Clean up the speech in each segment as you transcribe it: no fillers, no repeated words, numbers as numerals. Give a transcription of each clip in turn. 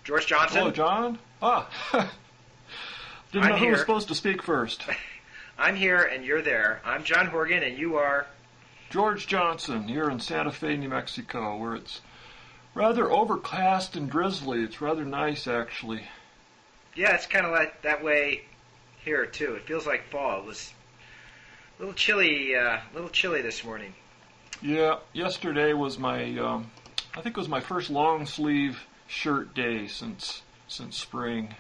George Johnson. Hello, John. Didn't know who was supposed to speak first. I'm here and you're there. I'm John Horgan and you are... George Johnson, here in Santa Fe, New Mexico, where it's rather overcast and drizzly. It's rather nice, actually. Yeah, it's kind of like that way here, too. It feels like fall. It was a little chilly this morning. Yeah, yesterday was my, I think it was my first long sleeve shirt day since spring.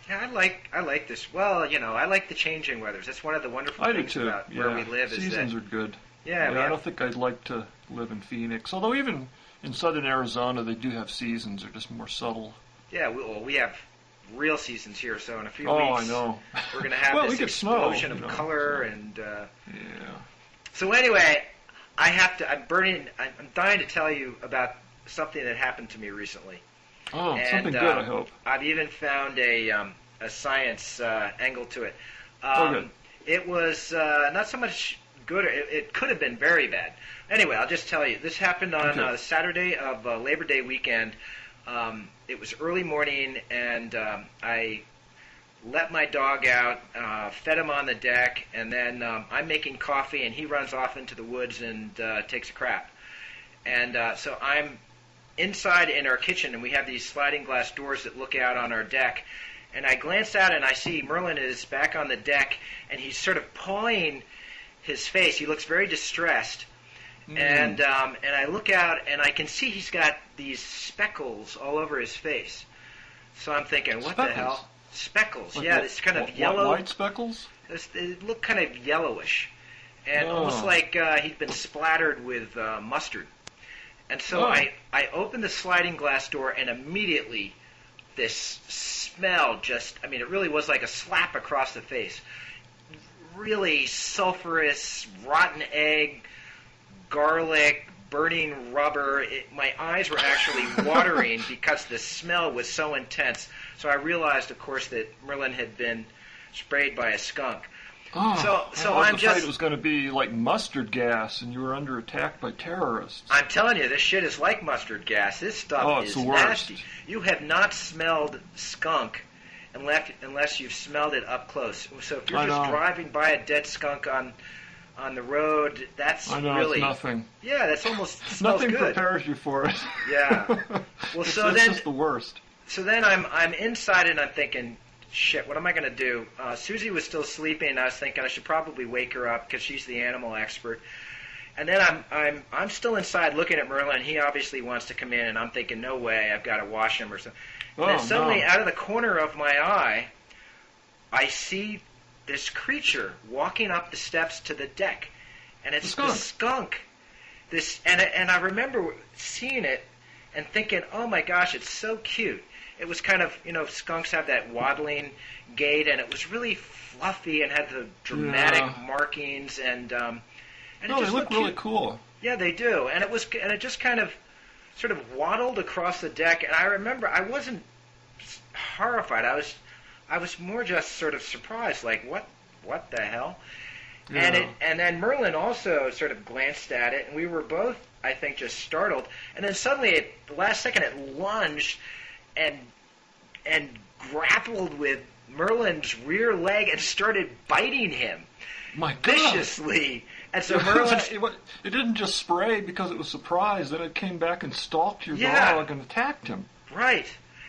Yeah, I like this. Well, I like the changing weathers. That's one of the wonderful things about where we live. Seasons are good. Yeah, I don't think I'd like to live in Phoenix. Although even in southern Arizona, they do have seasons. They're just more subtle. Yeah, we have real seasons here. So in a few weeks, I know. We're going to have this explosion of color and. Yeah. So anyway, I'm dying to tell you about something that happened to me recently. Oh, and, something good, I hope. I've even found a science angle to it. Good. It was not so much good. It could have been very bad. Anyway, I'll just tell you. This happened on Saturday of Labor Day weekend. It was early morning, and I let my dog out, fed him on the deck, and then I'm making coffee, and he runs off into the woods and takes a crap. And so I'm inside in our kitchen, and we have these sliding glass doors that look out on our deck. And I glance out, and I see Merlin is back on the deck, and he's sort of pawing his face. He looks very distressed. And I look out, and I can see he's got these speckles all over his face. So I'm thinking, what the hell? Speckles, like it's kind of yellow. White speckles? They look kind of yellowish, and almost like he'd been splattered with mustard. And so I opened the sliding glass door, and immediately this smell it really was like a slap across the face. Really sulfurous, rotten egg, garlic, burning rubber. My eyes were actually watering because the smell was so intense. So I realized, of course, that Merlin had been sprayed by a skunk. So I was afraid it was going to be like mustard gas, and you were under attack by terrorists. I'm telling you, this shit is like mustard gas. This stuff is nasty. You have not smelled skunk unless you've smelled it up close. So if you're just driving by a dead skunk on the road, that's really it's nothing. Yeah, that's almost smells nothing good. Prepares you for it. Yeah. Well, it's just the worst. So then I'm inside and I'm thinking, shit, what am I going to do? Susie was still sleeping, and I was thinking I should probably wake her up because she's the animal expert. And then I'm still inside looking at Merlin. He obviously wants to come in, and I'm thinking, no way, I've got to wash him or something. And then suddenly, out of the corner of my eye, I see this creature walking up the steps to the deck, and it's the skunk. And I remember seeing it and thinking, oh my gosh, it's so cute. It was kind of, skunks have that waddling gait, and it was really fluffy and had the dramatic markings, and it just they look really cool. Yeah, they do, and it just kind of sort of waddled across the deck, and I remember I wasn't horrified. I was more just sort of surprised, like what the hell? Yeah. And then Merlin also sort of glanced at it, and we were both, I think, just startled. And then suddenly, at the last second, it lunged and grappled with Merlin's rear leg and started biting him. My God. Viciously. And so Merlin... It didn't just spray because it was surprised. Then it came back and stalked your dog and attacked him. Right.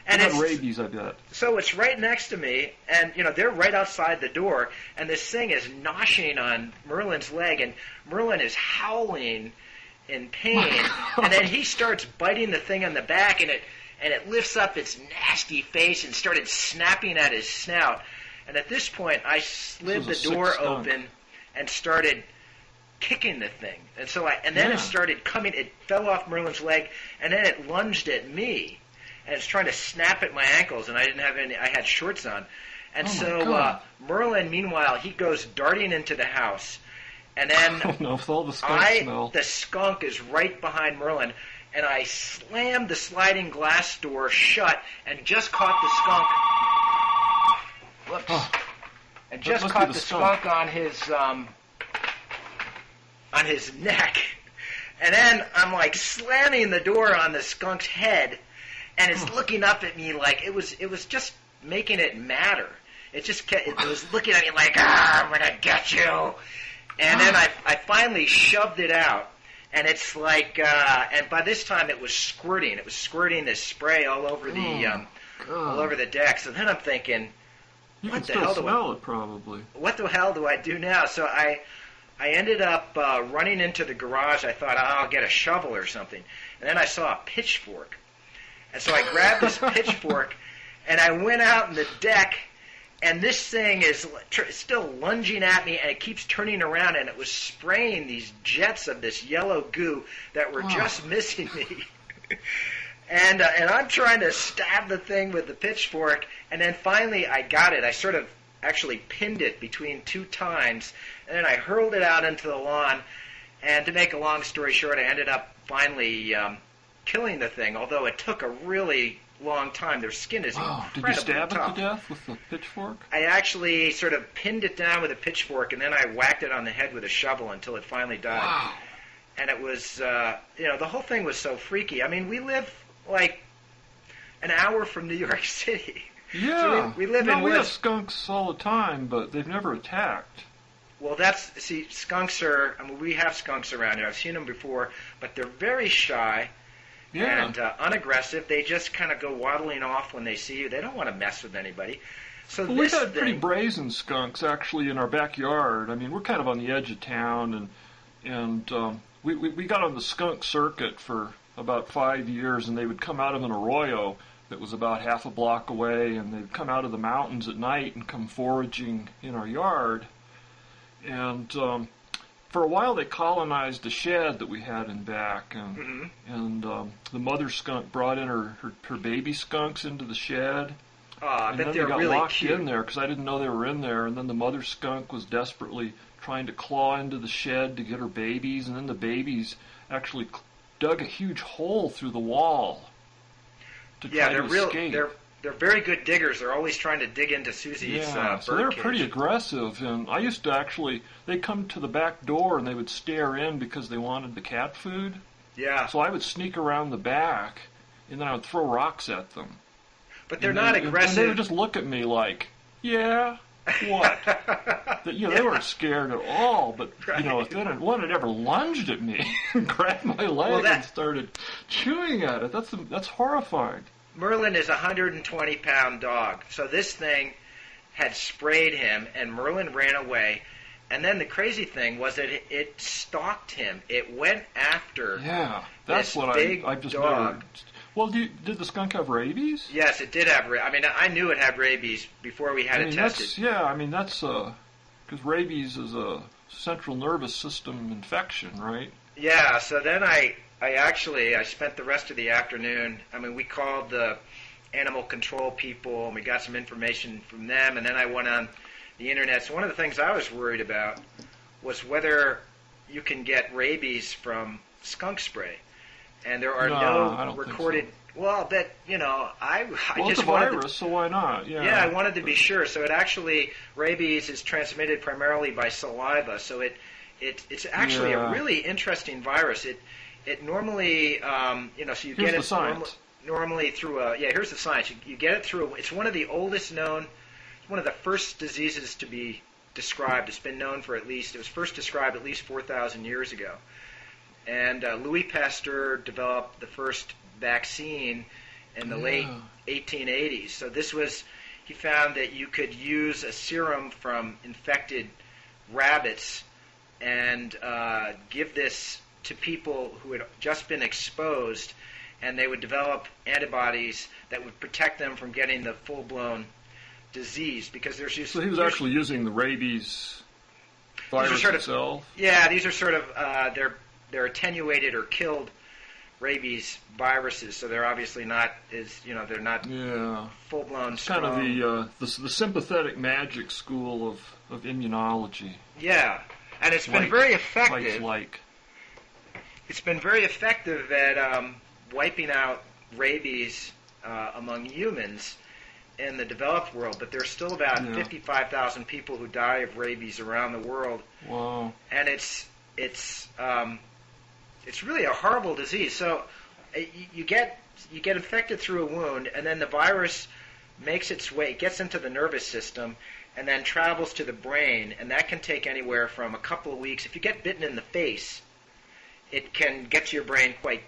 And it's rabies, I bet. So it's right next to me, and they're right outside the door, and this thing is noshing on Merlin's leg, and Merlin is howling in pain, and then he starts biting the thing on the back, and it lifts up its nasty face and started snapping at his snout. And at this point, I slid the door open and started kicking the thing. And then it started coming. It fell off Merlin's leg, and then it lunged at me. And it's trying to snap at my ankles, and I didn't have any. I had shorts on, and Merlin, meanwhile, he goes darting into the house, and then the skunk is right behind Merlin, and I slammed the sliding glass door shut and just caught the skunk. Whoops! And just caught the skunk on his neck, and then I'm like slamming the door on the skunk's head. and it's looking up at me like it was just making it matter. It just kept, it was looking at me like, I'm gonna get you. And then I finally shoved it out, and it's like, and by this time it was squirting. It was squirting this spray all over the deck. So then I'm thinking, what the hell What the hell do I do now? So I ended up running into the garage. I thought, I'll get a shovel or something. And then I saw a pitchfork. And so I grabbed this pitchfork, and I went out on the deck, and this thing is still lunging at me, and it keeps turning around, and it was spraying these jets of this yellow goo that were just missing me. And I'm trying to stab the thing with the pitchfork, and then finally I got it. I sort of actually pinned it between two tines, and then I hurled it out into the lawn. And to make a long story short, I ended up finally killing the thing, although it took a really long time. Their skin is incredibly Did you stab tough. it to death with the pitchfork? I actually sort of pinned it down with a pitchfork, and then I whacked it on the head with a shovel until it finally died. Wow. And it was, the whole thing was so freaky. I mean, we live like an hour from New York City. Yeah. So we live in we have woods. skunks all the time, but they've never attacked. Well, skunks are, we have skunks around here. I've seen them before, but they're very shy. Yeah. And unaggressive. They just kind of go waddling off when they see you. They don't want to mess with anybody. So Well, we've had pretty brazen skunks actually in our backyard. I mean, we're kind of on the edge of town, and we got on the skunk circuit for about 5 years, and they would come out of an arroyo that was about half a block away, and they'd come out of the mountains at night and come foraging in our yard. And for a while, they colonized the shed that we had in back, and the mother skunk brought in her baby skunks into the shed. I and bet then they're they got really locked cute. in there because I didn't know they were in there. And then the mother skunk was desperately trying to claw into the shed to get her babies, and then the babies actually dug a huge hole through the wall to try to escape. They're very good diggers. They're always trying to dig into Susie's so they're bird cage. pretty aggressive, and I used to they'd come to the back door and they would stare in because they wanted the cat food. Yeah. So I would sneak around the back, and then I would throw rocks at them. But they're not aggressive. And they would just look at me like, yeah, what? They weren't scared at all, but, if one had ever lunged at me and grabbed my leg and started chewing at it, that's horrifying. Merlin is a 120-pound dog, so this thing had sprayed him, and Merlin ran away. And then the crazy thing was that it stalked him. It went after that's this what big I've just dog. never... Well, did the skunk have rabies? Yes, it did have rabies. I mean, I knew it had rabies before we had it tested. That's because rabies is a central nervous system infection, right? Yeah, so then I spent the rest of the afternoon, we called the animal control people, and we got some information from them, and then I went on the internet. So one of the things I was worried about was whether you can get rabies from skunk spray. And there are no recorded... So. Well, but, I it's just a virus, so why not? Yeah, I wanted to be sure. So it actually, rabies is transmitted primarily by saliva, so it's actually a really interesting virus. It normally, so you get it normally through here's the science. You get it through, it's one of the oldest known, one of the first diseases to be described. It's been known for it was first described at least 4,000 years ago. And Louis Pasteur developed the first vaccine in the late 1880s. So he found that you could use a serum from infected rabbits and give this to people who had just been exposed, and they would develop antibodies that would protect them from getting the full-blown disease. Because so he was actually using the rabies virus itself? Yeah, these are sort of, they're attenuated or killed rabies viruses, so they're obviously not they're not full-blown strong. Kind of the sympathetic magic school of immunology. Yeah, and it's been very effective. It's been very effective at wiping out rabies among humans in the developed world, but there's still about 55,000 people who die of rabies around the world. Wow. And it's really a horrible disease. So you get you get infected through a wound, and then the virus makes its way, gets into the nervous system, and then travels to the brain, and that can take anywhere from a couple of weeks. If you get bitten in the face, it can get to your brain quite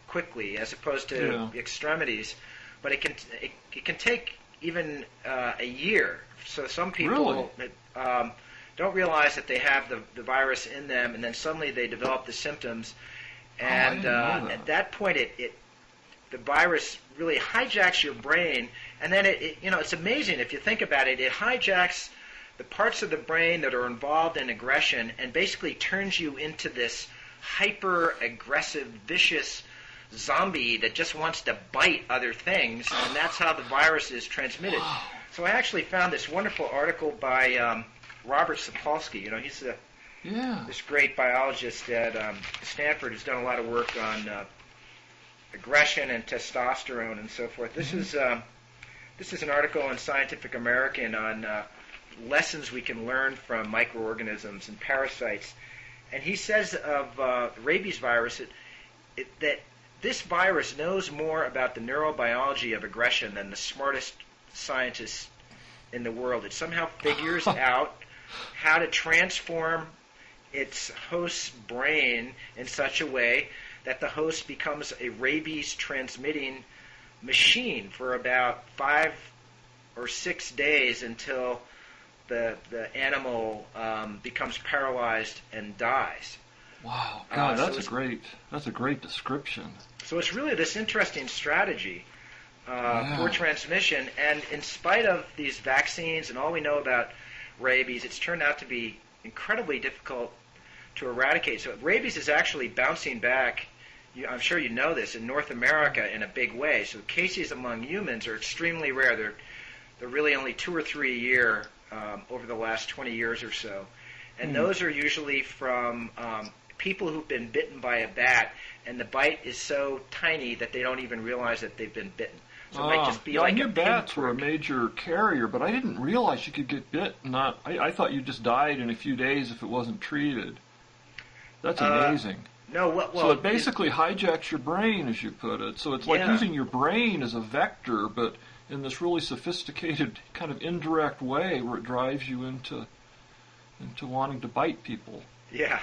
quickly, as opposed to the extremities. But it can take even a year. So some people don't realize that they have the virus in them, and then suddenly they develop the symptoms. And at that point, the virus really hijacks your brain, and then it's amazing if you think about it. It hijacks the parts of the brain that are involved in aggression and basically turns you into this hyper-aggressive, vicious zombie that just wants to bite other things, and that's how the virus is transmitted. So I actually found this wonderful article by Robert Sapolsky. He's this great biologist at Stanford who's done a lot of work on aggression and testosterone and so forth. This is an article in Scientific American on lessons we can learn from microorganisms and parasites. And he says of rabies virus that this virus knows more about the neurobiology of aggression than the smartest scientists in the world. It somehow figures out how to transform its host's brain in such a way that the host becomes a rabies-transmitting machine for about 5 or 6 days until the animal becomes paralyzed and dies. Wow, God, that's a great description. So it's really this interesting strategy for transmission, and in spite of these vaccines and all we know about rabies, it's turned out to be incredibly difficult to eradicate. So rabies is actually bouncing back. I'm sure you know this, in North America in a big way. So cases among humans are extremely rare. They're really only 2 or 3 a year over the last 20 years or so. And those are usually from people who've been bitten by a bat, and the bite is so tiny that they don't even realize that they've been bitten. So it might just be like I knew a bats were a major carrier, but I didn't realize you could get bit. I thought you just died in a few days if it wasn't treated. That's amazing. No, well, so it basically hijacks your brain, as you put it. So it's like using your brain as a vector, but in this really sophisticated kind of indirect way where it drives you into wanting to bite people. Yeah.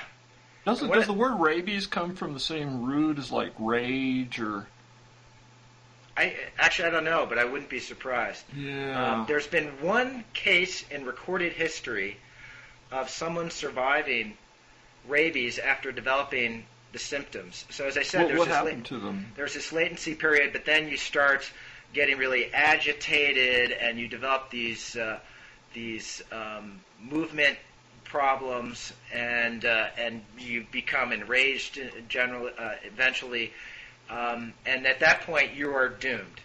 Does the word rabies come from the same root as like rage or? I don't know, but I wouldn't be surprised. Yeah. There's been one case in recorded history of someone surviving rabies after developing the symptoms. So as I said, what happened to them? There's this latency period, but then you start getting really agitated, and you develop these movement problems, and you become enraged eventually, and at that point you are doomed.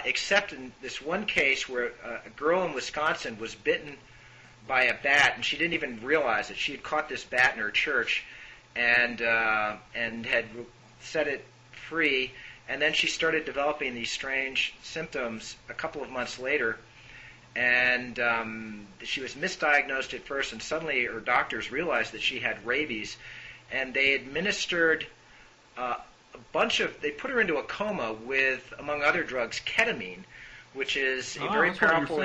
Except in this one case where a girl in Wisconsin was bitten by a bat, and she didn't even realize it. She had caught this bat in her church, and had set it free, and then she started developing these strange symptoms a couple of months later, and she was misdiagnosed at first, and suddenly her doctors realized that she had rabies, and they administered they put her into a coma with, among other drugs, ketamine, which is a very powerful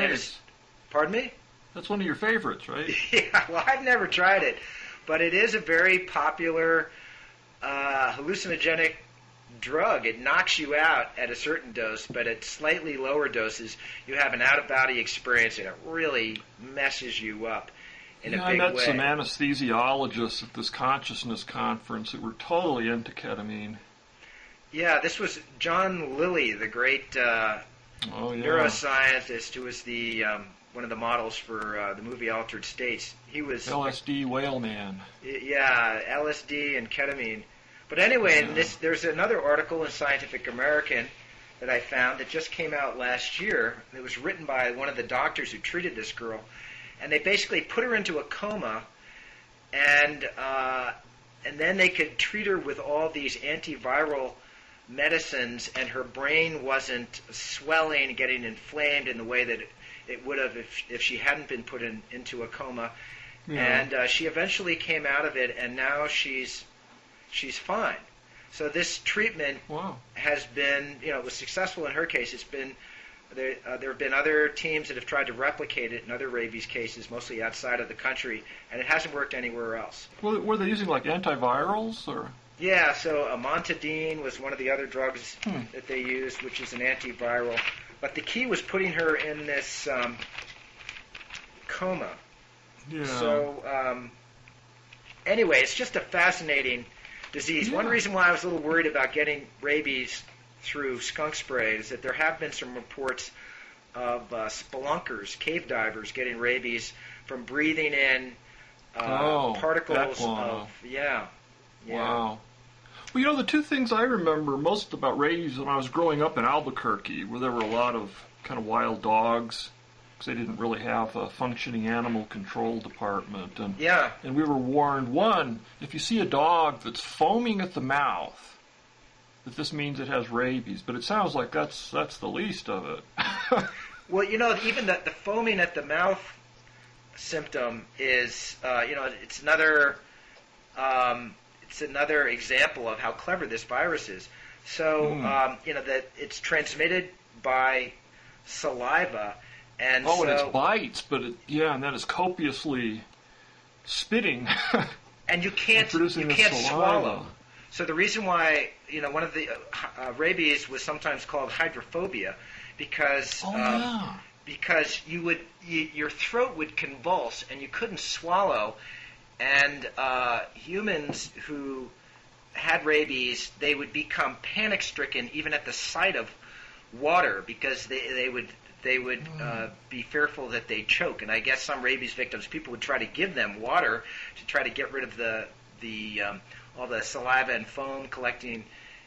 Pardon me? That's one of your favorites, right? Yeah, well, I've never tried it, but it is a very popular hallucinogenic drug. It knocks you out at a certain dose, but at slightly lower doses, you have an out-of-body experience, and it really messes you up in a big way. I met some anesthesiologists at this consciousness conference that were totally into ketamine. Yeah, this was John Lilly, the great neuroscientist who was the one of the models for the movie Altered States. He was LSD whale man. Yeah, LSD and ketamine. But anyway, there's another article in Scientific American that I found that just came out last year. It was written by one of the doctors who treated this girl, and they basically put her into a coma, and then they could treat her with all these antiviral medicines, and her brain wasn't swelling and getting inflamed in the way that it would have if she hadn't been put into a coma. Yeah. And she eventually came out of it, and now she's fine. So this treatment has been, was successful in her case. It's been there have been other teams that have tried to replicate it in other rabies cases, mostly outside of the country, and it hasn't worked anywhere else. Were they using like antivirals or? Yeah, so amantadine was one of the other drugs that they used, which is an antiviral. But the key was putting her in this coma. Yeah. So anyway, it's just a fascinating disease. Yeah. One reason why I was a little worried about getting rabies through skunk spray is that there have been some reports of spelunkers, cave divers, getting rabies from breathing in particles of Wow. Well, the two things I remember most about rabies when I was growing up in Albuquerque, where there were a lot of kind of wild dogs, because they didn't really have a functioning animal control department. And we were warned, one, if you see a dog that's foaming at the mouth, that this means it has rabies. But it sounds like that's the least of it. Well, even the foaming at the mouth symptom is, it's another example of how clever this virus is. So, that it's transmitted by saliva, and and it's bites, but and then it's copiously spitting, and you can't swallow. So the reason why one of the rabies was sometimes called hydrophobia, because your throat would convulse and you couldn't swallow. And humans who had rabies, they would become panic-stricken even at the sight of water, because they would be fearful that they'd choke. And I guess some rabies victims, people would try to give them water to try to get rid of all the saliva and foam collecting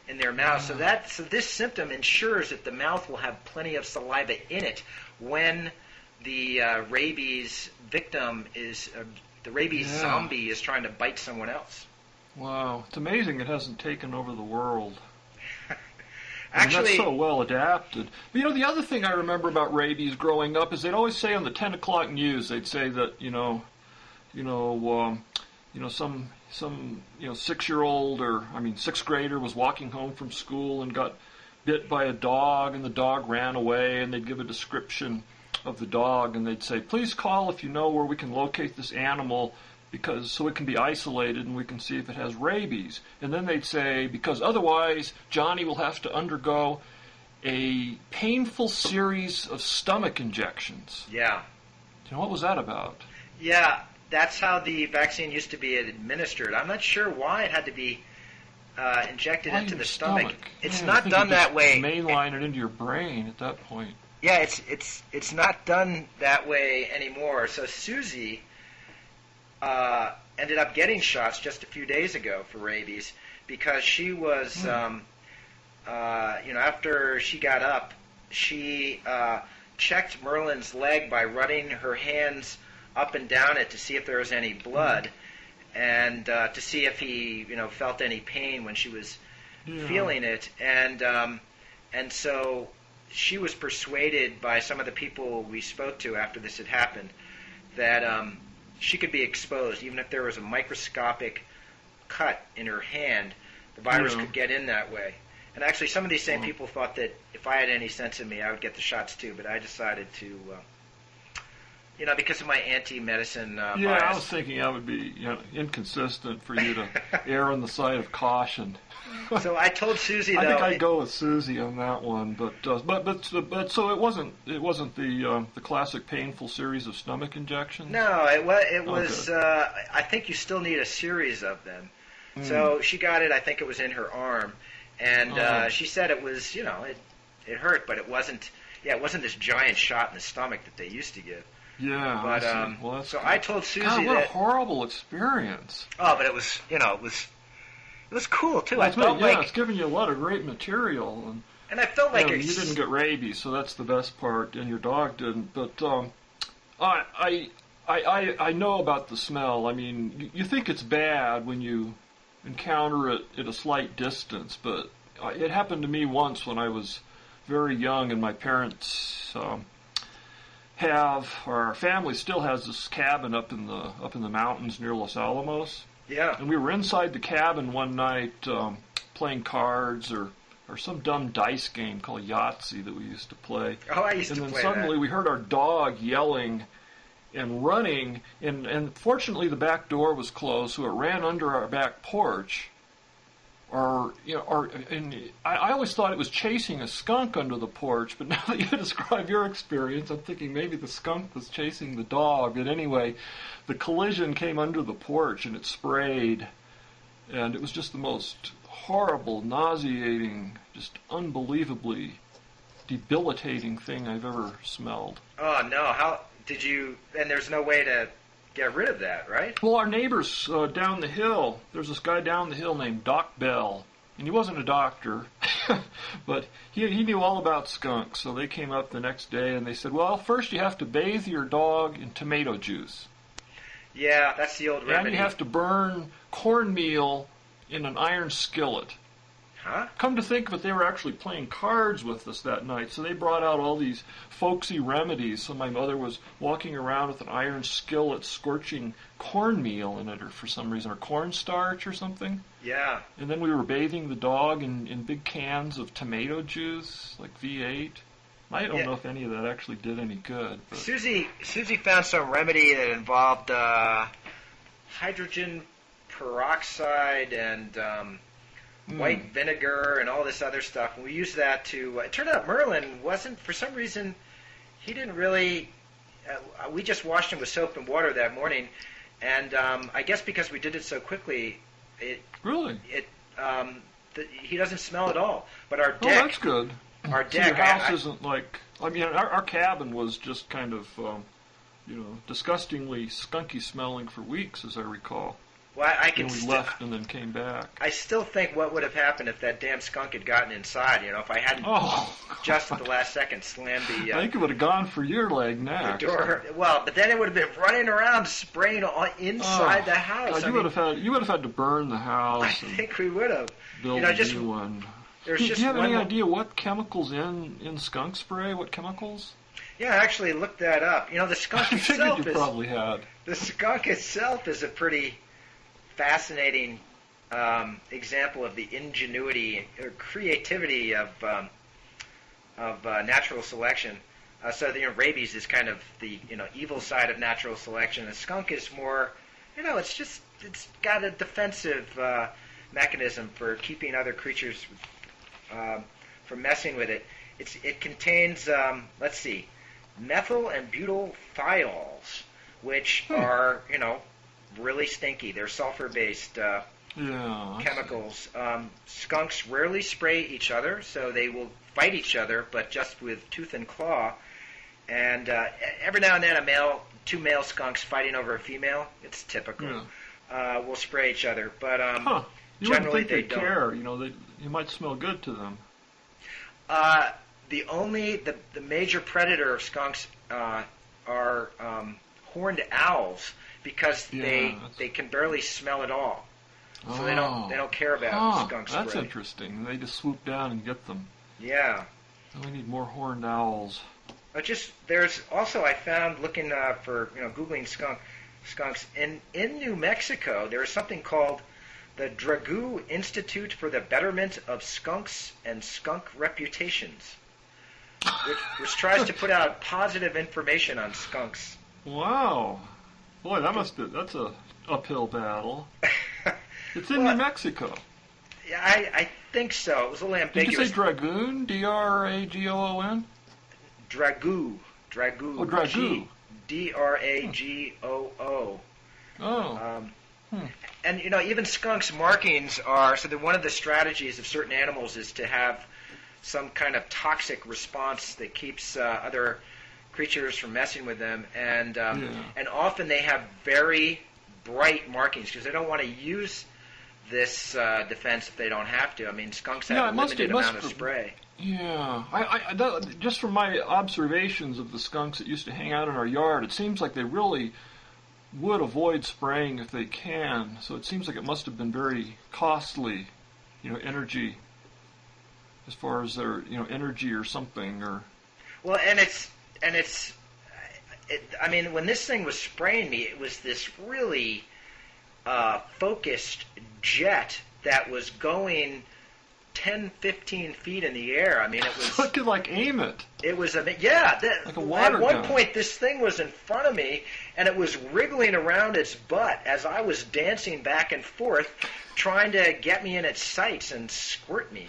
in their mouth. So this symptom ensures that the mouth will have plenty of saliva in it when the rabies victim is. The rabies zombie is trying to bite someone else. Wow. It's amazing it hasn't taken over the world. Actually, that's so well adapted. But, the other thing I remember about rabies growing up is they'd always say on the 10 o'clock news, they'd say that, some 6-year-old or, sixth grader was walking home from school and got bit by a dog, and the dog ran away, and they'd give a description of the dog, and they'd say, please call if you know where we can locate this animal, so it can be isolated and we can see if it has rabies. And then they'd say, because otherwise Johnny will have to undergo a painful series of stomach injections. Yeah. What was that about? Yeah, that's how the vaccine used to be administered. I'm not sure why it had to be injected into the stomach. It's not done that way. Mainline it into your brain at that point. Yeah, it's not done that way anymore. So Susie ended up getting shots just a few days ago for rabies, because she was, after she got up, she checked Merlin's leg by running her hands up and down it to see if there was any blood, and to see if he, felt any pain when she was feeling it, and so she was persuaded by some of the people we spoke to after this had happened that she could be exposed. Even if there was a microscopic cut in her hand, the virus could get in that way. And actually, some of these same people thought that if I had any sense in me, I would get the shots too, but I decided to, because of my anti-medicine bias. I was thinking that would be inconsistent for you to err on the side of caution. So I told Susie, I think I'd go with Susie on that one, but so it wasn't the classic painful series of stomach injections. No, it was. I think you still need a series of them. So she got it. I think it was in her arm, and she said it was. It hurt, but it wasn't. Yeah, it wasn't this giant shot in the stomach that they used to give. Yeah, but so I told Susie God, what a horrible experience. Oh, but it was. It was cool too. Well, I felt like it's giving you a lot of great material, and I felt like you didn't get rabies, so that's the best part, and your dog didn't. But I know about the smell. I mean, you think it's bad when you encounter it at a slight distance, but it happened to me once when I was very young, and my parents our family still has this cabin up in the mountains near Los Alamos. Yeah. And we were inside the cabin one night playing cards or some dumb dice game called Yahtzee that we used to play. Oh, I used to play that. And then suddenly we heard our dog yelling and running, and fortunately the back door was closed, so it ran under our back porch. And I always thought it was chasing a skunk under the porch, but now that you describe your experience, I'm thinking maybe the skunk was chasing the dog. But anyway, the collision came under the porch and it sprayed, and it was just the most horrible, nauseating, just unbelievably debilitating thing I've ever smelled. Oh, no. How did you... And there's no way to get rid of that, right? Well, our neighbors down the hill, there's this guy down the hill named Doc Bell, and he wasn't a doctor, but he knew all about skunks, so they came up the next day and they said, well, first you have to bathe your dog in tomato juice. Yeah, that's the old remedy. And you have to burn cornmeal in an iron skillet. Huh? Come to think of it, they were actually playing cards with us that night, so they brought out all these folksy remedies. So my mother was walking around with an iron skillet scorching cornmeal in it, or for some reason, or cornstarch or something. Yeah. And then we were bathing the dog in big cans of tomato juice, like V8. I don't know if any of that actually did any good. But. Susie found some remedy that involved hydrogen peroxide and white vinegar and all this other stuff. And we used that to... it turned out Merlin wasn't, for some reason, he didn't really... we just washed him with soap and water that morning, and I guess because we did it so quickly, he doesn't smell at all. But our deck... Oh, that's good. Our deck... So your house isn't like... I mean, our cabin was just kind of, disgustingly skunky smelling for weeks, as I recall. Well, I can. We left and then came back. I still think what would have happened if that damn skunk had gotten inside. If I hadn't just at the last second slammed the. I think it would have gone for your leg next. The door. Well, but then it would have been running around spraying inside the house. God, you would have had to burn the house. I think we would have. Build a new one. Do you have any idea what chemicals in skunk spray? What chemicals? Yeah, I actually looked that up. The skunk itself I figured you probably had. The skunk itself is a pretty fascinating example of the ingenuity or creativity of natural selection. So rabies is kind of the evil side of natural selection. The skunk is more, it's got a defensive mechanism for keeping other creatures from messing with it. It contains methyl and butyl thiols, which are really stinky. They're sulfur-based chemicals. Skunks rarely spray each other, so they will fight each other, but just with tooth and claw. And every now and then, two male skunks fighting over a female. It's typical. Will spray each other, but generally they don't. Care. You might smell good to them. The major predator of skunks are horned owls, because they can barely smell at all, so they don't care about skunk spray. That's interesting. They just swoop down and get them. Yeah. We need more horned owls. There's also, I found looking for googling skunks in New Mexico. There is something called the Dragoo Institute for the Betterment of Skunks and Skunk Reputations, which tries to put out positive information on skunks. Wow. Boy, that's a uphill battle. It's in New Mexico. Yeah, I think so. It was a little ambiguous. Did you say dragoon? D-R-A-G-O-O-N? Dragoo. Oh, dragoo. D-R-A-G-O-O. Oh. And, even skunks' markings are... So one of the strategies of certain animals is to have some kind of toxic response that keeps other creatures from messing with them, and often they have very bright markings because they don't want to use this defense if they don't have to. I mean, skunks have a limited amount of spray. Yeah, I just from my observations of the skunks that used to hang out in our yard, it seems like they really would avoid spraying if they can. So it seems like it must have been very costly, energy, as far as their energy or something or. Well, I mean, when this thing was spraying me, it was this really focused jet that was going 10, 15 feet in the air. I mean, it was... So it could, like, aim it. It was, like a water at one gun. point, this thing was in front of me, and it was wriggling around its butt as I was dancing back and forth, trying to get me in its sights and squirt me.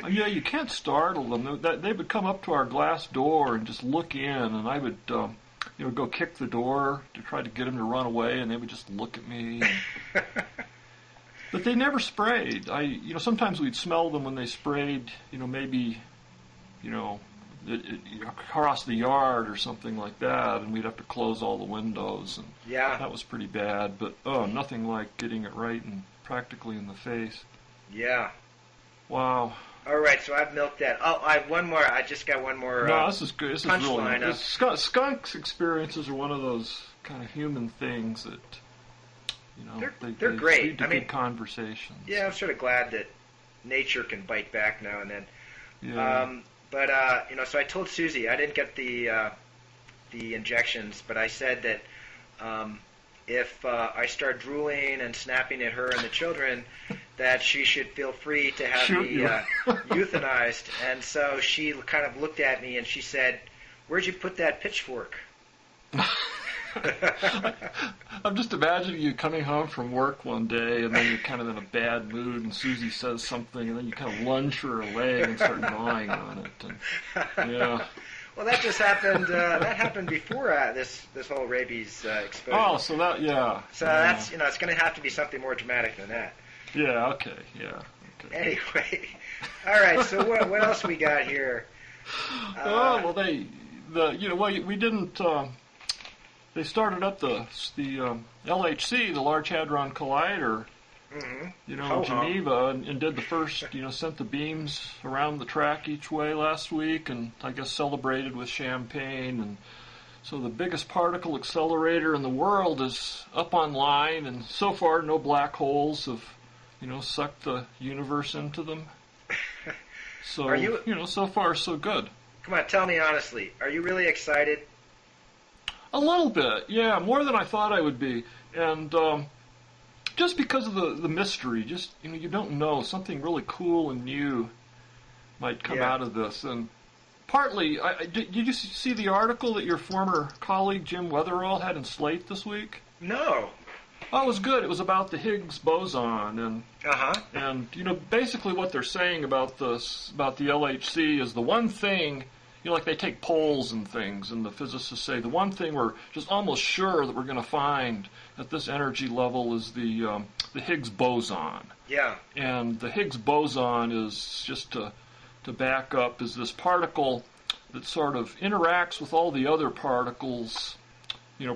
Yeah, you can't startle them. They would come up to our glass door and just look in, and I would, go kick the door to try to get them to run away, and they would just look at me. But they never sprayed. Sometimes we'd smell them when they sprayed, maybe, across the yard or something like that, and we'd have to close all the windows, and that was pretty bad. But nothing like getting it right and practically in the face. Yeah. Wow. All right, so I've milked that. Oh, I have one more. I just got one more. No, this is good. This is really punchline. Skunks experiences are one of those kind of human things that, they're great. Lead to good conversations. Yeah, I'm sort of glad that nature can bite back now and then. Yeah. So I told Susie I didn't get the injections, but I said that if I start drooling and snapping at her and the children, that she should feel free to have me euthanized. And so she kind of looked at me and she said, "Where'd you put that pitchfork?" I'm just imagining you coming home from work one day, and then you're kind of in a bad mood, and Susie says something, and then you kind of lunge for her leg and start gnawing on it. And, yeah. Well, that just happened. That happened before this whole rabies exposure. Oh, so that, yeah. So that's it's going to have to be something more dramatic than that. Yeah. Okay. Yeah. Okay. Anyway, all right. So what else we got here? We didn't. They started up the LHC, the Large Hadron Collider, in Geneva, and did the first, sent the beams around the track each way last week, and I guess celebrated with champagne. And so the biggest particle accelerator in the world is up online, and so far no black holes have, sucked the universe into them. So, so far so good. Come on, tell me honestly, are you really excited? A little bit, yeah, more than I thought I would be. And just because of the mystery, just, you don't know, something really cool and new might come out of this. And partly, did you see the article that your former colleague Jim Weatherall had in Slate this week? No. Oh, it was good. It was about the Higgs boson, and basically what they're saying about the LHC is the one thing, like they take polls and things, and the physicists say the one thing we're just almost sure that we're going to find at this energy level is the Higgs boson. Yeah. And the Higgs boson is, just to back up, is this particle that sort of interacts with all the other particles,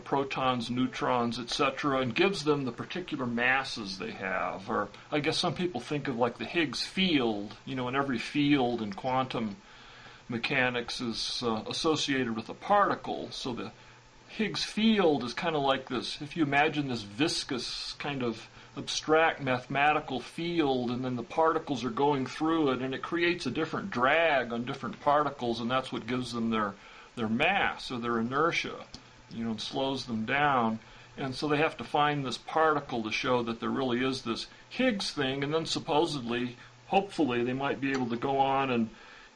protons, neutrons, etc., and gives them the particular masses they have. Or I guess some people think of like the Higgs field, and every field in quantum mechanics is associated with a particle. So the Higgs field is kind of like this, if you imagine this viscous kind of abstract mathematical field, and then the particles are going through it, and it creates a different drag on different particles, and that's what gives them their mass or their inertia, and slows them down. And so they have to find this particle to show that there really is this Higgs thing, and then supposedly, hopefully, they might be able to go on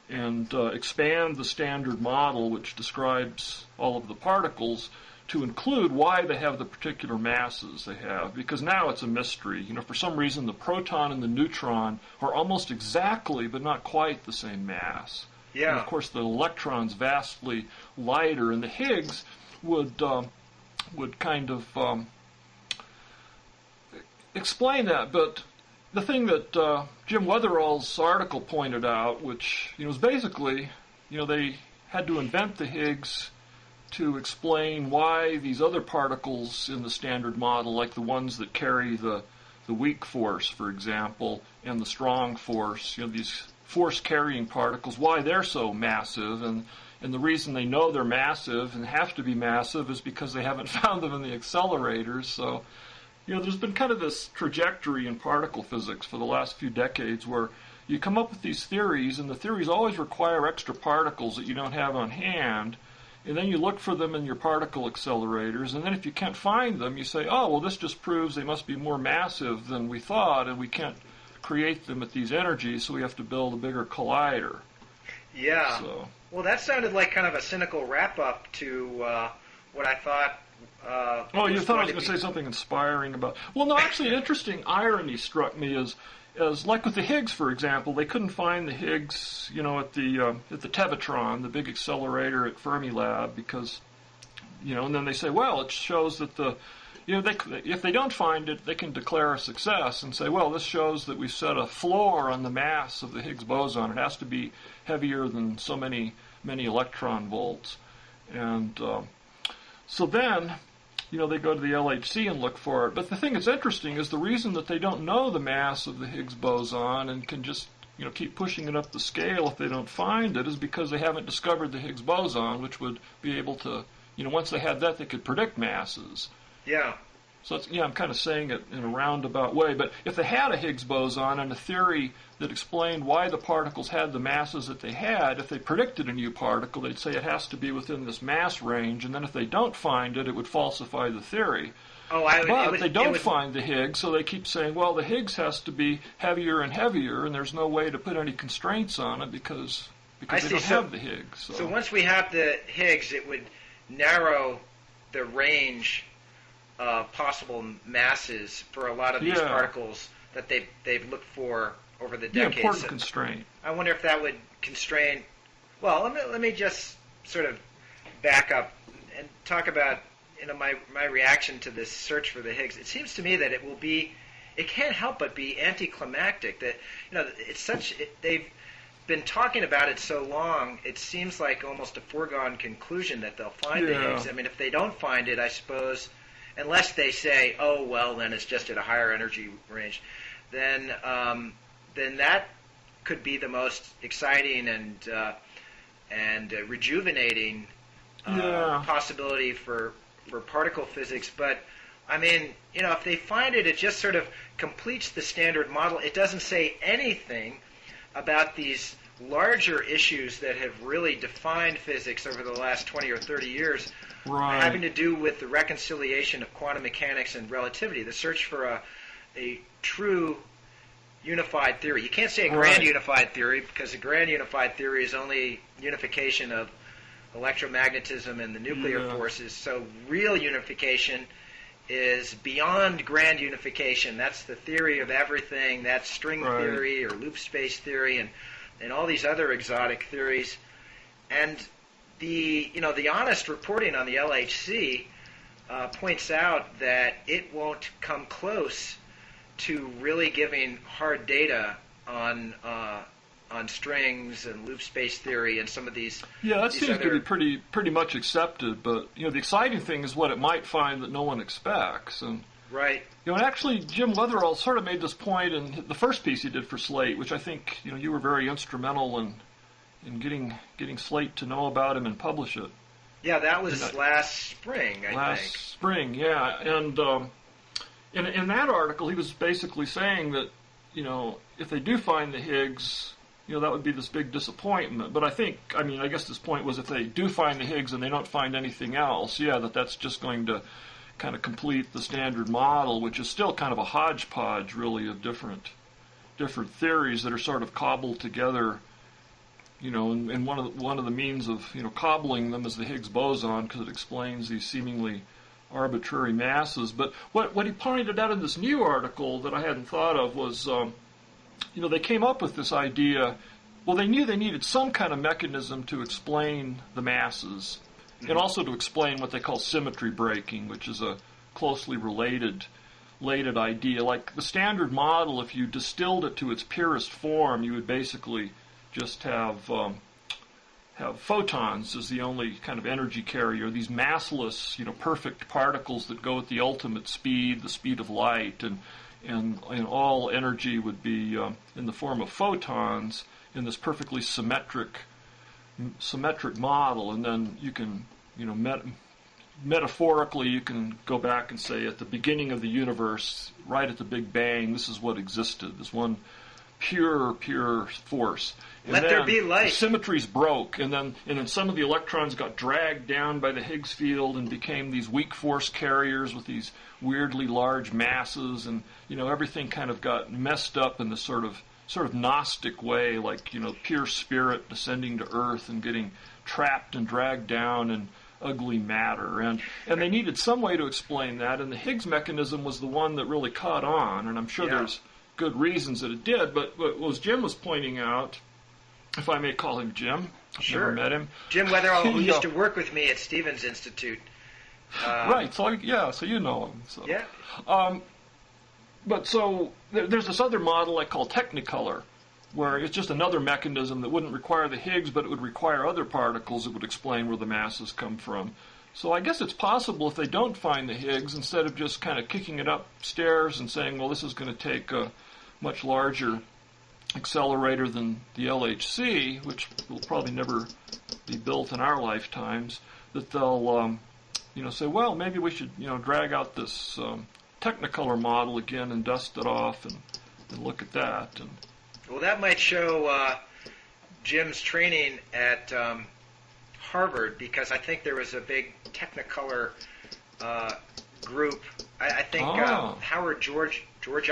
and expand the standard model, which describes all of the particles, to include why they have the particular masses they have. Because now it's a mystery. For some reason, the proton and the neutron are almost exactly, but not quite the same mass. Yeah. And of course, the electron's vastly lighter, and the Higgs would kind of explain that. But the thing that Jim Weatherall's article pointed out, which was basically, they had to invent the Higgs to explain why these other particles in the standard model, like the ones that carry the weak force, for example, and the strong force, these force-carrying particles, why they're so massive. And the reason they know they're massive and have to be massive is because they haven't found them in the accelerators. So, there's been kind of this trajectory in particle physics for the last few decades where you come up with these theories, and the theories always require extra particles that you don't have on hand, and then you look for them in your particle accelerators, and then if you can't find them, you say, oh, well, this just proves they must be more massive than we thought, and we can't create them at these energies, so we have to build a bigger collider. Yeah. So. Well, that sounded like kind of a cynical wrap-up to what I thought. Oh, you thought I was going to say something inspiring about... Well, no, actually, an interesting irony struck me as like with the Higgs, for example, they couldn't find the Higgs, at the Tevatron, the big accelerator at Fermilab, because, and then they say, well, it shows that if they don't find it, they can declare a success and say, well, this shows that we've set a floor on the mass of the Higgs boson. It has to be heavier than so many electron volts. And so then, they go to the LHC and look for it. But the thing that's interesting is the reason that they don't know the mass of the Higgs boson and can just, keep pushing it up the scale if they don't find it is because they haven't discovered the Higgs boson, which would be able to, once they had that, they could predict masses. Yeah. So I'm kind of saying it in a roundabout way, but if they had a Higgs boson and a theory that explained why the particles had the masses that they had, if they predicted a new particle, they'd say it has to be within this mass range, and then if they don't find it, it would falsify the theory. But they don't find the Higgs, so they keep saying, well, the Higgs has to be heavier and heavier, and there's no way to put any constraints on it because they don't have the Higgs. So once we have the Higgs, it would narrow the range possible masses for a lot of these particles that they've looked for over the decades. Yeah, important constraint. I wonder if that would constrain. Well, let me just sort of back up and talk about my reaction to this search for the Higgs. It seems to me that it can't help but be anticlimactic. That they've been talking about it so long. It seems like almost a foregone conclusion that they'll find the Higgs. I mean, if they don't find it, I suppose. Unless they say, oh, well, then it's just at a higher energy range, then that could be the most exciting and rejuvenating possibility for particle physics. But, I mean, if they find it, it just sort of completes the standard model. It doesn't say anything about these larger issues that have really defined physics over the last 20 or 30 years, having to do with the reconciliation of quantum mechanics and relativity, the search for a true unified theory. You can't say a grand unified theory, because a grand unified theory is only unification of electromagnetism and the nuclear forces. So real unification is beyond grand unification. That's the theory of everything. That's string theory or loop space theory and all these other exotic theories. And the honest reporting on the LHC points out that it won't come close to really giving hard data on strings and loop space theory and some of these. Yeah, that seems to be pretty much accepted. But the exciting thing is what it might find that no one expects. And right. And actually, Jim Weatherall sort of made this point in the first piece he did for Slate, which I think you were very instrumental in getting Slate to know about him and publish it. Yeah, that was last spring, I think. Last spring, yeah. And in that article, he was basically saying that, if they do find the Higgs, that would be this big disappointment. But I guess this point was if they do find the Higgs and they don't find anything else, that's just going to kind of complete the standard model, which is still kind of a hodgepodge, really, of different theories that are sort of cobbled together. And one of the means of cobbling them is the Higgs boson, because it explains these seemingly arbitrary masses. But what he pointed out in this new article that I hadn't thought of was, they came up with this idea. Well, they knew they needed some kind of mechanism to explain the masses, and also to explain what they call symmetry breaking, which is a closely related idea. Like the standard model, if you distilled it to its purest form, you would basically just have photons as the only kind of energy carrier, these massless, perfect particles that go at the ultimate speed, the speed of light, and all energy would be in the form of photons in this perfectly symmetric model. And then you can, metaphorically, you can go back and say at the beginning of the universe, right at the Big Bang, this is what existed, this one pure force. And Let then there be light. The symmetries broke, and then some of the electrons got dragged down by the Higgs field and became these weak force carriers with these weirdly large masses, and everything kind of got messed up in this sort of Gnostic way, like pure spirit descending to Earth and getting trapped and dragged down in ugly matter, and they needed some way to explain that, and the Higgs mechanism was the one that really caught on, and I'm sure there's good reasons that it did, but as Jim was pointing out, if I may call him Jim, I've never met him. Jim Weatherall, who used to work with me at Stevens Institute. Right, so you know him. So. Yeah. But so there's this other model I call Technicolor, where it's just another mechanism that wouldn't require the Higgs, but it would require other particles that would explain where the masses come from. So I guess it's possible if they don't find the Higgs, instead of just kind of kicking it upstairs and saying, well, this is going to take a much larger accelerator than the LHC, which will probably never be built in our lifetimes, that they'll say, well, maybe we should drag out this Technicolor model again and dust it off and look at that. And well, that might show Jim's training at Harvard, because I think there was a big Technicolor group. I think Howard Georgie was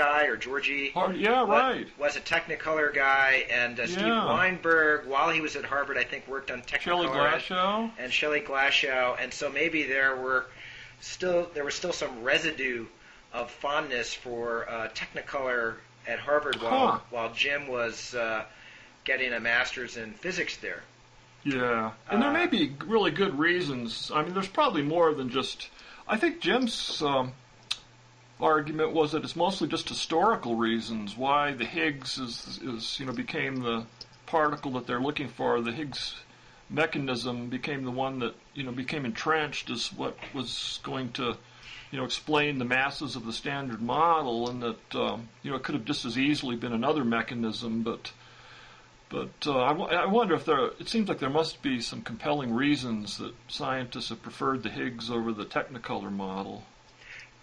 a Technicolor guy, and Steve Weinberg, while he was at Harvard, I think worked on Technicolor. Shelley Glashow, and so maybe there was still some residue of fondness for Technicolor at Harvard while Jim was getting a master's in physics there. Yeah, and there may be really good reasons. I mean, there's probably more than just... I think Jim's argument was that it's mostly just historical reasons why the Higgs became the particle that they're looking for. The Higgs mechanism became the one that became entrenched as what was going to explain the masses of the standard model, and that it could have just as easily been another mechanism, but I wonder if it seems like there must be some compelling reasons that scientists have preferred the Higgs over the Technicolor model,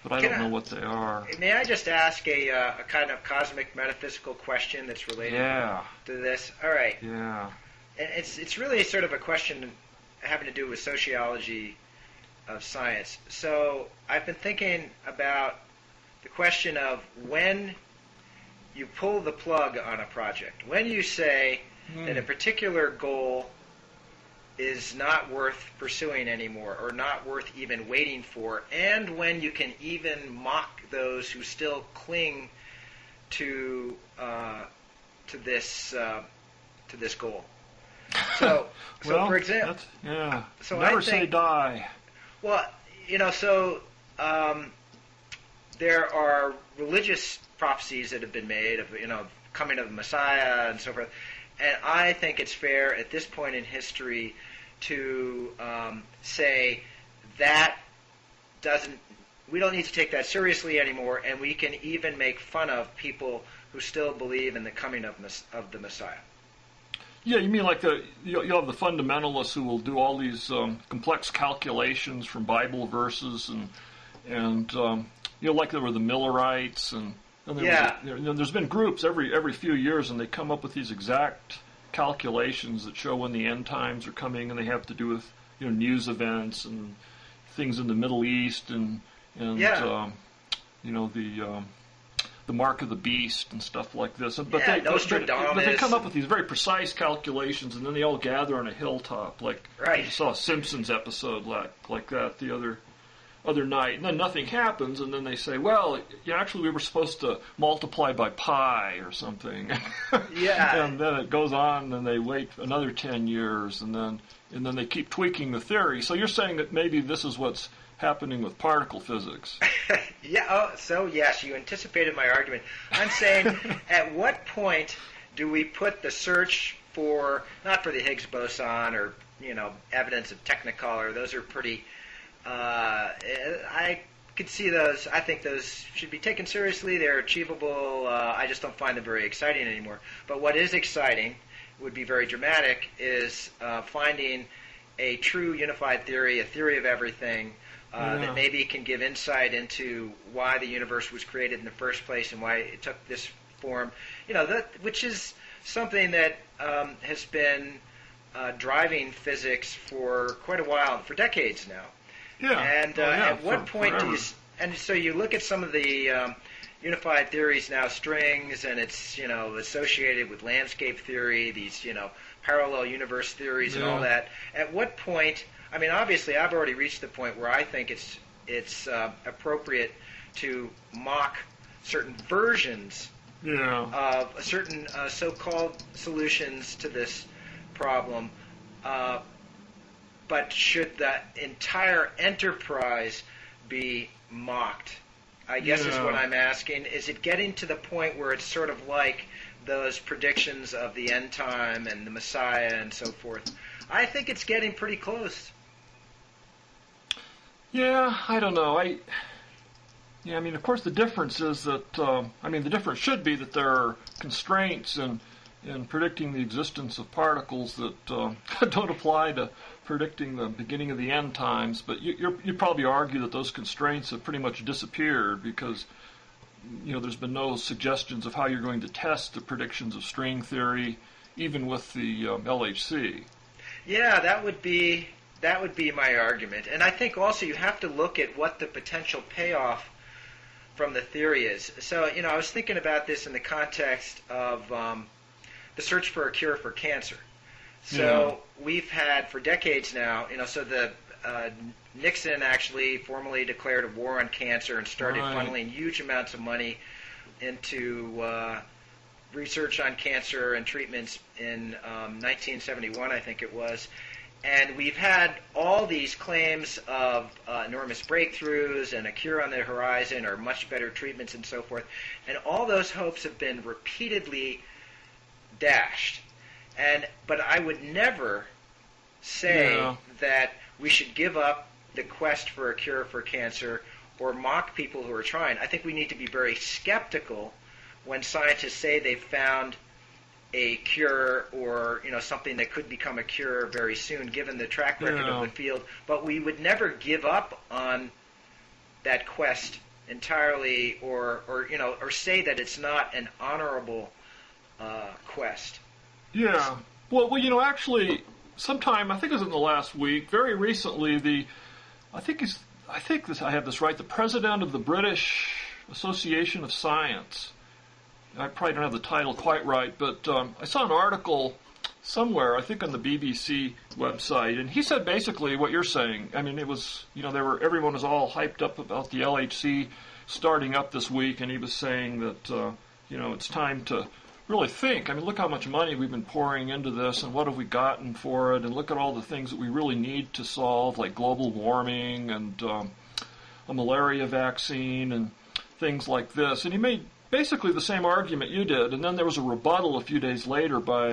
but I don't know what they are. May I just ask a kind of cosmic metaphysical question that's related to this? All right. Yeah. And it's really sort of a question having to do with sociology of science. So I've been thinking about the question of when you pull the plug on a project. When you say that a particular goal is not worth pursuing anymore, or not worth even waiting for, and when you can even mock those who still cling to this goal. So for example, never say die. Well, there are religious prophecies that have been made of coming of the Messiah and so forth, and I think it's fair at this point in history to say that we don't need to take that seriously anymore, and we can even make fun of people who still believe in the coming of the Messiah. Yeah, you mean like you'll have the fundamentalists who will do all these complex calculations from Bible verses, and like there were the Millerites, and there's been groups every few years, and they come up with these exact calculations that show when the end times are coming, and they have to do with news events and things in the Middle East, and the mark of the beast and stuff like this. But they come up with these very precise calculations, and then they all gather on a hilltop, like I saw a Simpsons episode like that the other night, and then nothing happens, and then they say, well, actually we were supposed to multiply by pi or something. And then it goes on, and they wait another 10 years, and then they keep tweaking the theory. So you're saying that maybe this is what's happening with particle physics. So yes, you anticipated my argument. I'm saying, at what point do we put the search for, not for the Higgs boson or evidence of Technicolor? Those are pretty. I could see those. I think those should be taken seriously. They're achievable. I just don't find them very exciting anymore. But what is exciting, would be very dramatic, is finding a true unified theory, a theory of everything, that maybe can give insight into why the universe was created in the first place, and why it took this form, which is something that has been driving physics for quite a while, for decades now. Yeah. And at what point do you? And so you look at some of the unified theories now, strings, and it's associated with landscape theory, these parallel universe theories and all that. At what point? I mean, obviously, I've already reached the point where I think it's appropriate to mock certain versions of certain so-called solutions to this problem. But should the entire enterprise be mocked? I guess is what I'm asking. Is it getting to the point where it's sort of like those predictions of the end time and the Messiah and so forth? I think it's getting pretty close. Yeah, I don't know. I mean, of course, the difference is that, the difference should be that there are constraints in predicting the existence of particles that don't apply to predicting the beginning of the end times. But you'd probably argue that those constraints have pretty much disappeared because, there's been no suggestions of how you're going to test the predictions of string theory, even with the LHC. Yeah, that would be my argument. And I think also you have to look at what the potential payoff from the theory is. So, I was thinking about this in the context of the search for a cure for cancer. So we've had for decades now, so the Nixon actually formally declared a war on cancer and started funneling huge amounts of money into research on cancer and treatments in 1971, I think it was. And we've had all these claims of enormous breakthroughs and a cure on the horizon or much better treatments and so forth. And all those hopes have been repeatedly dashed. But I would never say that we should give up the quest for a cure for cancer or mock people who are trying. I think we need to be very skeptical when scientists say they've found a cure or something that could become a cure very soon, given the track record of the field. But we would never give up on that quest entirely, or say that it's not an honorable quest. Yeah. Well, actually, sometime I think it was in the last week, very recently, I have this right. The president of the British Association of Science. I probably don't have the title quite right, but I saw an article somewhere, I think on the BBC website, and he said basically what you're saying. I mean, it was, everyone was all hyped up about the LHC starting up this week, and he was saying that, it's time to really think. I mean, look how much money we've been pouring into this, and what have we gotten for it, and look at all the things that we really need to solve, like global warming and a malaria vaccine and things like this. And he made basically the same argument you did, and then there was a rebuttal a few days later by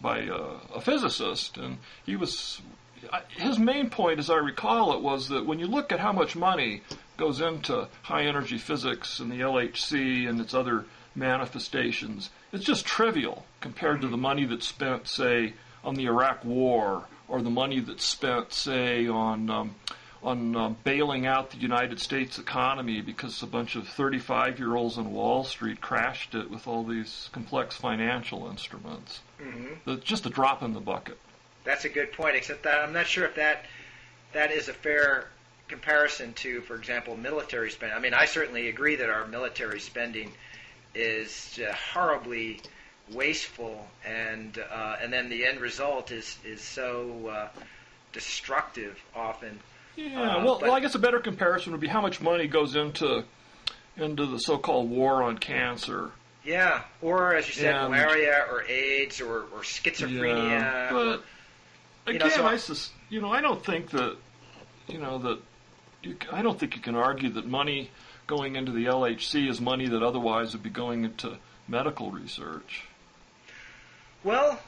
a physicist, and his main point, as I recall it, was that when you look at how much money goes into high-energy physics and the LHC and its other manifestations, it's just trivial compared to the money that's spent, say, on the Iraq War, or the money that's spent, say, on bailing out the United States economy because a bunch of 35-year-olds on Wall Street crashed it with all these complex financial instruments. It's just a drop in the bucket. That's a good point, except that I'm not sure if that is a fair comparison to, for example, military spending. I mean, I certainly agree that our military spending is horribly wasteful, and then the end result is so destructive often. Yeah, well, I guess a better comparison would be how much money goes into the so-called war on cancer. Yeah, or as you said, malaria or AIDS or schizophrenia. Yeah, but again, I don't think that I don't think you can argue that money going into the LHC is money that otherwise would be going into medical research. Well,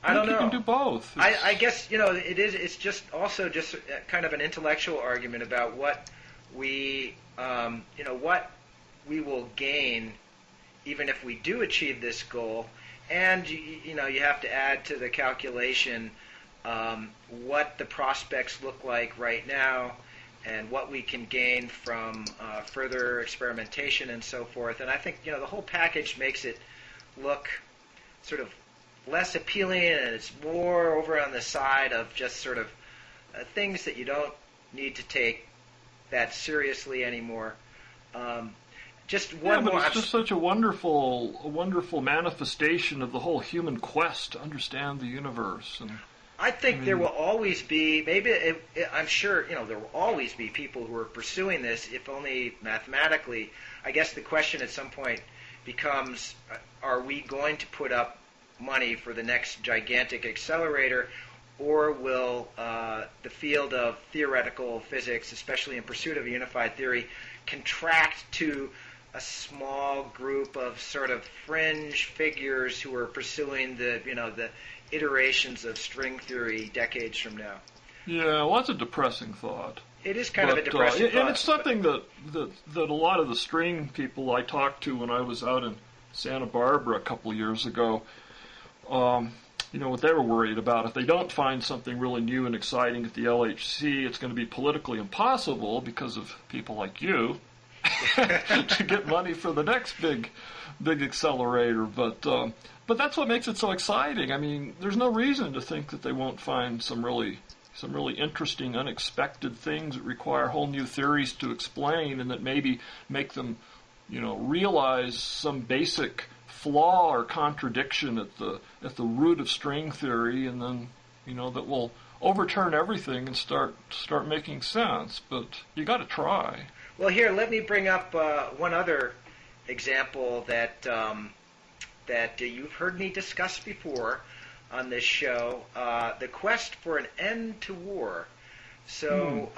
I don't know. You can do both. I guess it is. It's just also just kind of an intellectual argument about what we will gain, even if we do achieve this goal, and you have to add to the calculation what the prospects look like right now, what we can gain from further experimentation and so forth. And I think the whole package makes it look sort of less appealing, and it's more over on the side of just sort of things that you don't need to take that seriously anymore. Just one more. It's just such a wonderful manifestation of the whole human quest to understand the universe. And I think there will always be, I'm sure, there will always be people who are pursuing this, if only mathematically. I guess the question at some point becomes, are we going to put up money for the next gigantic accelerator, or will the field of theoretical physics, especially in pursuit of a unified theory, contract to a small group of sort of fringe figures who are pursuing the iterations of string theory decades from now? Yeah, well, that's a depressing thought. It is kind of a depressing thought. And it's something that a lot of the string people I talked to when I was out in Santa Barbara a couple of years ago, what they were worried about. If they don't find something really new and exciting at the LHC, it's going to be politically impossible because of people like you to get money for the next big accelerator. But that's what makes it so exciting. I mean, there's no reason to think that they won't find some really interesting, unexpected things that require whole new theories to explain, and that maybe make them, realize some basic flaw or contradiction at the root of string theory, and then that will overturn everything and start making sense. But you got to try. Well, here, let me bring up one other example that you've heard me discuss before on this show: the quest for an end to war. So,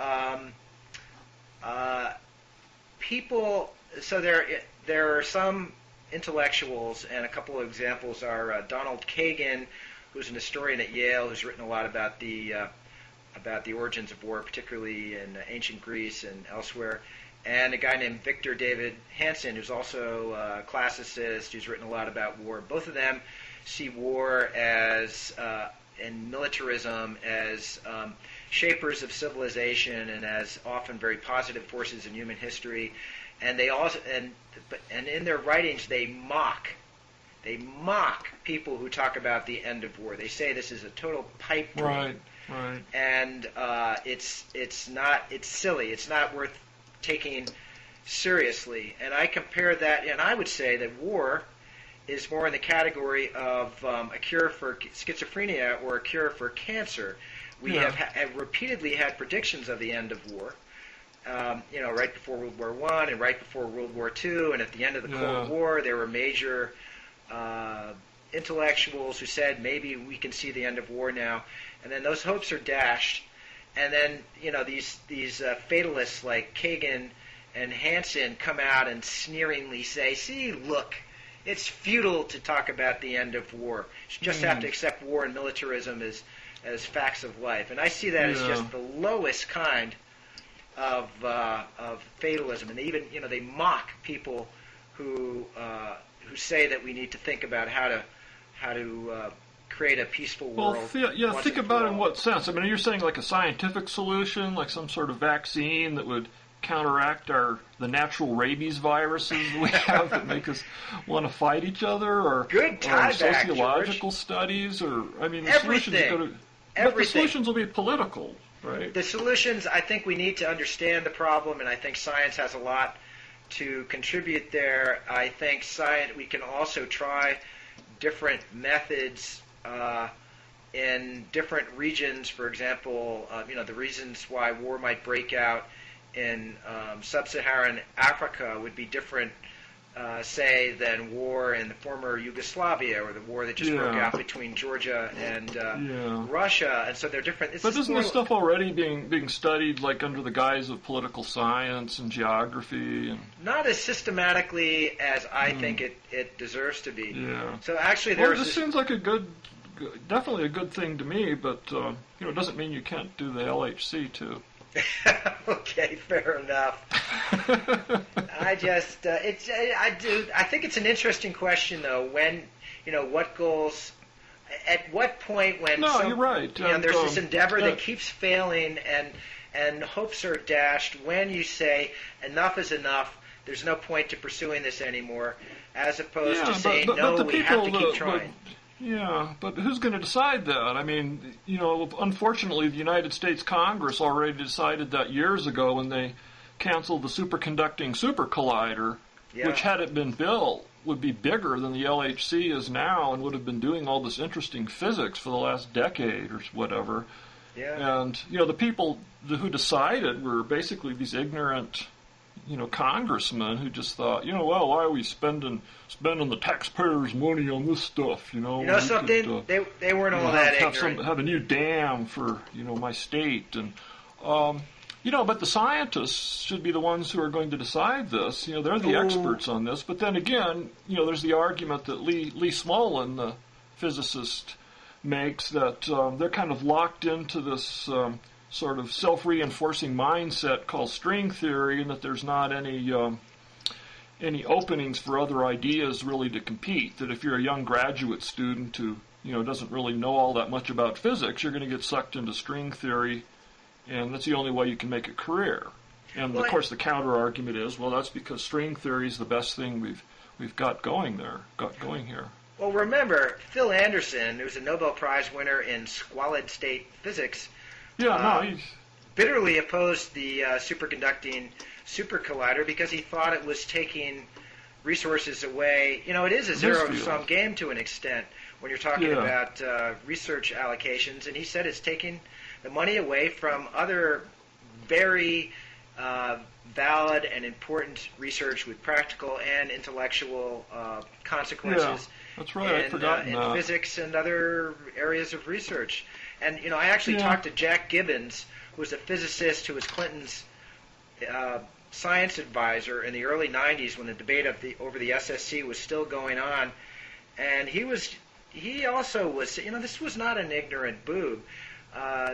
there are some intellectuals, and a couple of examples are Donald Kagan, who's an historian at Yale, who's written a lot about the origins of war, particularly in ancient Greece and elsewhere, and a guy named Victor David Hansen, who's also a classicist, who's written a lot about war. Both of them see war as and militarism as shapers of civilization, and as often very positive forces in human history. And they also and in their writings they mock people who talk about the end of war. They say this is a total pipe dream. Right. And it's silly. It's not worth taking seriously. And I compare that, and I would say that war is more in the category of a cure for schizophrenia or a cure for cancer. We have repeatedly had predictions of the end of war. Right before World War I and right before World War II, and at the end of the Cold War, there were major intellectuals who said maybe we can see the end of war now, and then those hopes are dashed, and then these fatalists like Kagan and Hansen come out and sneeringly say, "See, look, it's futile to talk about the end of war. You just have to accept war and militarism as facts of life." And I see that as just the lowest kind of fatalism, and they even they mock people who say that we need to think about how to create a peaceful world. Well, think about it in what sense? I mean, you're saying like a scientific solution, like some sort of vaccine that would counteract the natural rabies viruses we have that make us want to fight each other, or sociological studies, or the solutions will be political. Right. The solutions, I think we need to understand the problem, and I think science has a lot to contribute there. I think we can also try different methods in different regions. For example, the reasons why war might break out in sub-Saharan Africa would be different, say, than war in the former Yugoslavia, or the war that just broke out between Georgia and Russia. And so they're different. But isn't this stuff already being studied, like under the guise of political science and geography? And not as systematically as I think it deserves to be. Yeah. So actually, this seems like definitely a good thing to me. But it doesn't mean you can't do the LHC too. Okay, fair enough. I think it's an interesting question, though. When, what goals, at what point when you're right. there's this endeavor that keeps failing and hopes are dashed when you say enough is enough, there's no point to pursuing this anymore, as opposed to saying we have to keep trying. But who's going to decide that? I mean, unfortunately, the United States Congress already decided that years ago when they canceled the superconducting super collider, which, had it been built, would be bigger than the LHC is now and would have been doing all this interesting physics for the last decade or whatever. Yeah. And, the people who decided were basically these ignorant, congressmen who just thought, why are we spending the taxpayers' money on this stuff, something? They weren't all that ignorant. Have a new dam for, my state. And, but the scientists should be the ones who are going to decide this. They're the experts on this. But then again, there's the argument that Lee Smolin, the physicist, makes that they're kind of locked into this sort of self-reinforcing mindset called string theory, and that there's not any openings for other ideas really to compete. That if you're a young graduate student who doesn't really know all that much about physics, you're going to get sucked into string theory, and that's the only way you can make a career. And of course, the counter argument is, well, that's because string theory is the best thing we've got going here. Well, remember, Phil Anderson, who's a Nobel Prize winner in squalid state physics, bitterly opposed the superconducting super collider because he thought it was taking resources away. It is a zero-sum game to an extent when you're talking about research allocations, and he said it's taking the money away from other very valid and important research with practical and intellectual consequences. Yeah, that's right. I'd forgotten in that. Physics and other areas of research. And I actually talked to Jack Gibbons, who was a physicist who was Clinton's science advisor in the early 90s when the debate over the SSC was still going on. And he also was, this was not an ignorant boob.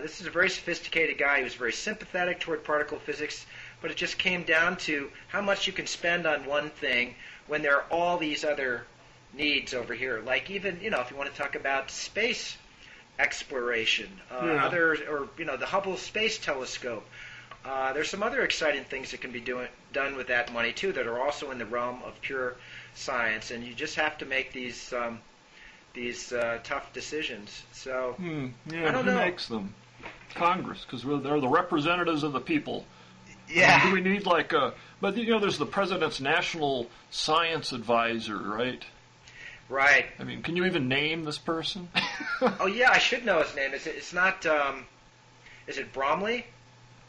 This is a very sophisticated guy. He was very sympathetic toward particle physics, but it just came down to how much you can spend on one thing when there are all these other needs over here. Like even, if you want to talk about space exploration, the Hubble Space Telescope. There's some other exciting things that can be done with that money too that are also in the realm of pure science, and you just have to make these tough decisions. So I don't know. Who makes them? Congress, because they're the representatives of the people. Yeah. Do we need but there's the president's national science advisor, right? Right. I mean, can you even name this person? Oh yeah, I should know his name. It's not. Is it Bromley?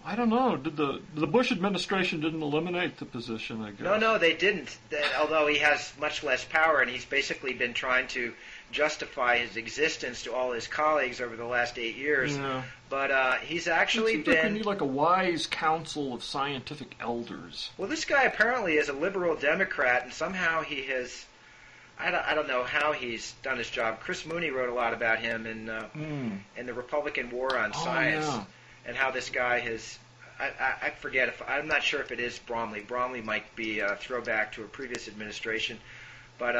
I don't know. Did the Bush administration didn't eliminate the position? I guess. No, they didn't. Although he has much less power, and he's basically been trying to justify his existence to all his colleagues over the last 8 years. Yeah. But he's actually it seems like we need like a wise council of scientific elders. Well, this guy apparently is a liberal Democrat, and somehow he has. I don't know how he's done his job. Chris Mooney wrote a lot about him in the Republican War on Science, and how this guy has. I forget I'm not sure if it is Bromley. Bromley might be a throwback to a previous administration, but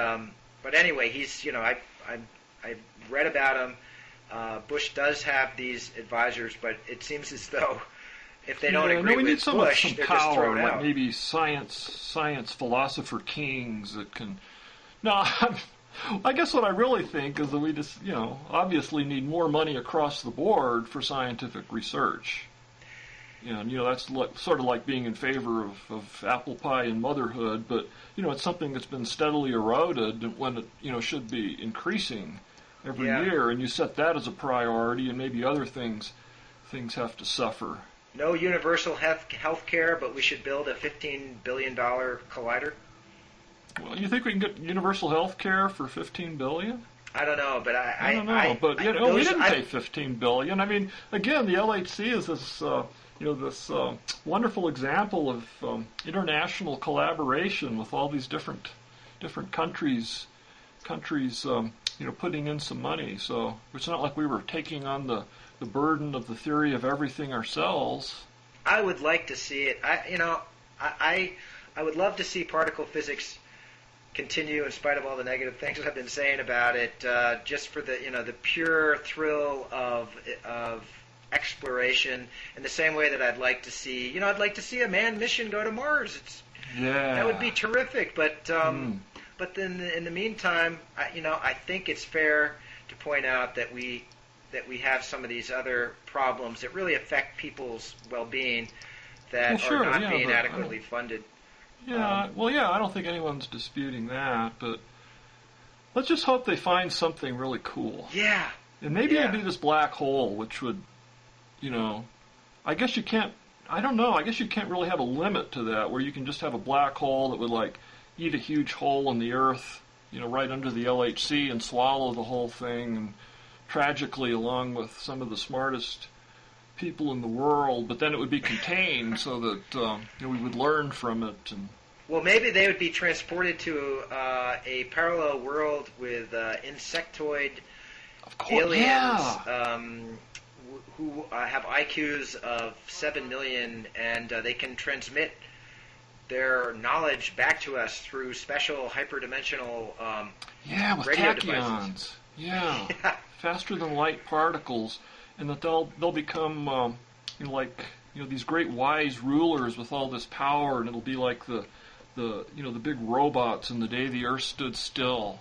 anyway, he's I read about him. Bush does have these advisors, but it seems as though if they don't agree we need with some Bush, they're power, just thrown out. Like maybe science philosopher kings that can. No, I guess what I really think is that we just, obviously need more money across the board for scientific research. And, that's sort of like being in favor of apple pie and motherhood, but, it's something that's been steadily eroded when it, should be increasing every year, and you set that as a priority, and maybe other things have to suffer. No universal health care, but we should build a $15 billion collider? Well, you think we can get universal health care for $15 billion? I don't know, but I don't know. But we didn't pay $15 billion. I mean, again, the LHC is this this wonderful example of international collaboration with all these different countries putting in some money. So it's not like we were taking on the burden of the theory of everything ourselves. I would like to see it. I would love to see particle physics continue in spite of all the negative things I've been saying about it, just for the the pure thrill of exploration. In the same way that I'd like to see a manned mission go to Mars. That would be terrific. But then in the meantime, I think it's fair to point out that we have some of these other problems that really affect people's well-being that are not being adequately funded. I don't think anyone's disputing that, but let's just hope they find something really cool. Yeah. And maybe it'll be this black hole, which would, I guess you can't really have a limit to that, where you can just have a black hole that would, eat a huge hole in the Earth, right under the LHC and swallow the whole thing, and tragically, along with some of the smartest people in the world, but then it would be contained so that we would learn from it. And well, maybe they would be transported to a parallel world with insectoid aliens who have IQs of 7 million, and they can transmit their knowledge back to us through special hyperdimensional with radio tachyons. Devices. Faster than light particles, and that they'll become these great wise rulers with all this power, and it'll be like the big robots in the day the Earth stood still.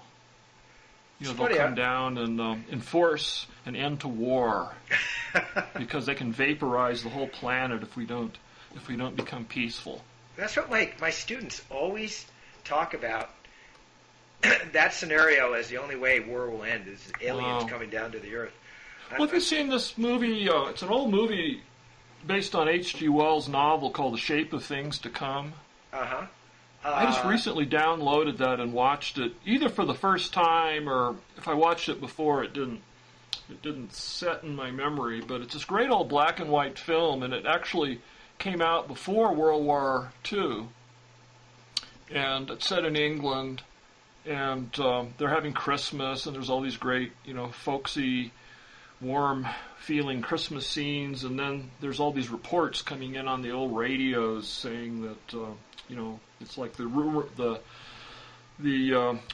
They'll come down and enforce an end to war because they can vaporize the whole planet if we don't become peaceful. That's what my students always talk about. That scenario as the only way war will end is aliens coming down to the Earth. Well, have you seen this movie? It's an old movie based on H.G. Wells' novel called The Shape of Things to Come. Uh-huh. I just recently downloaded that and watched it, either for the first time or if I watched it before, it didn't set in my memory. But it's this great old black and white film, and it actually came out before World War II, and it's set in England, and they're having Christmas, and there's all these great, folksy, warm-feeling Christmas scenes, and then there's all these reports coming in on the old radios saying that, it's like the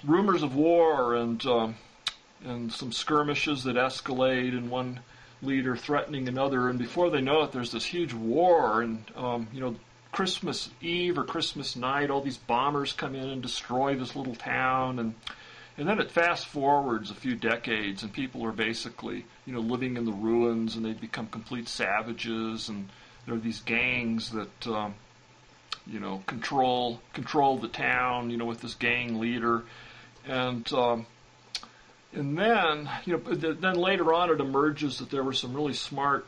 rumors of war and some skirmishes that escalate, and one leader threatening another, and before they know it, there's this huge war, and Christmas Eve or Christmas night, all these bombers come in and destroy this little town, and then it fast forwards a few decades, and people are basically living in the ruins, and they become complete savages, and there are these gangs that control the town, with this gang leader, and then then later on it emerges that there were some really smart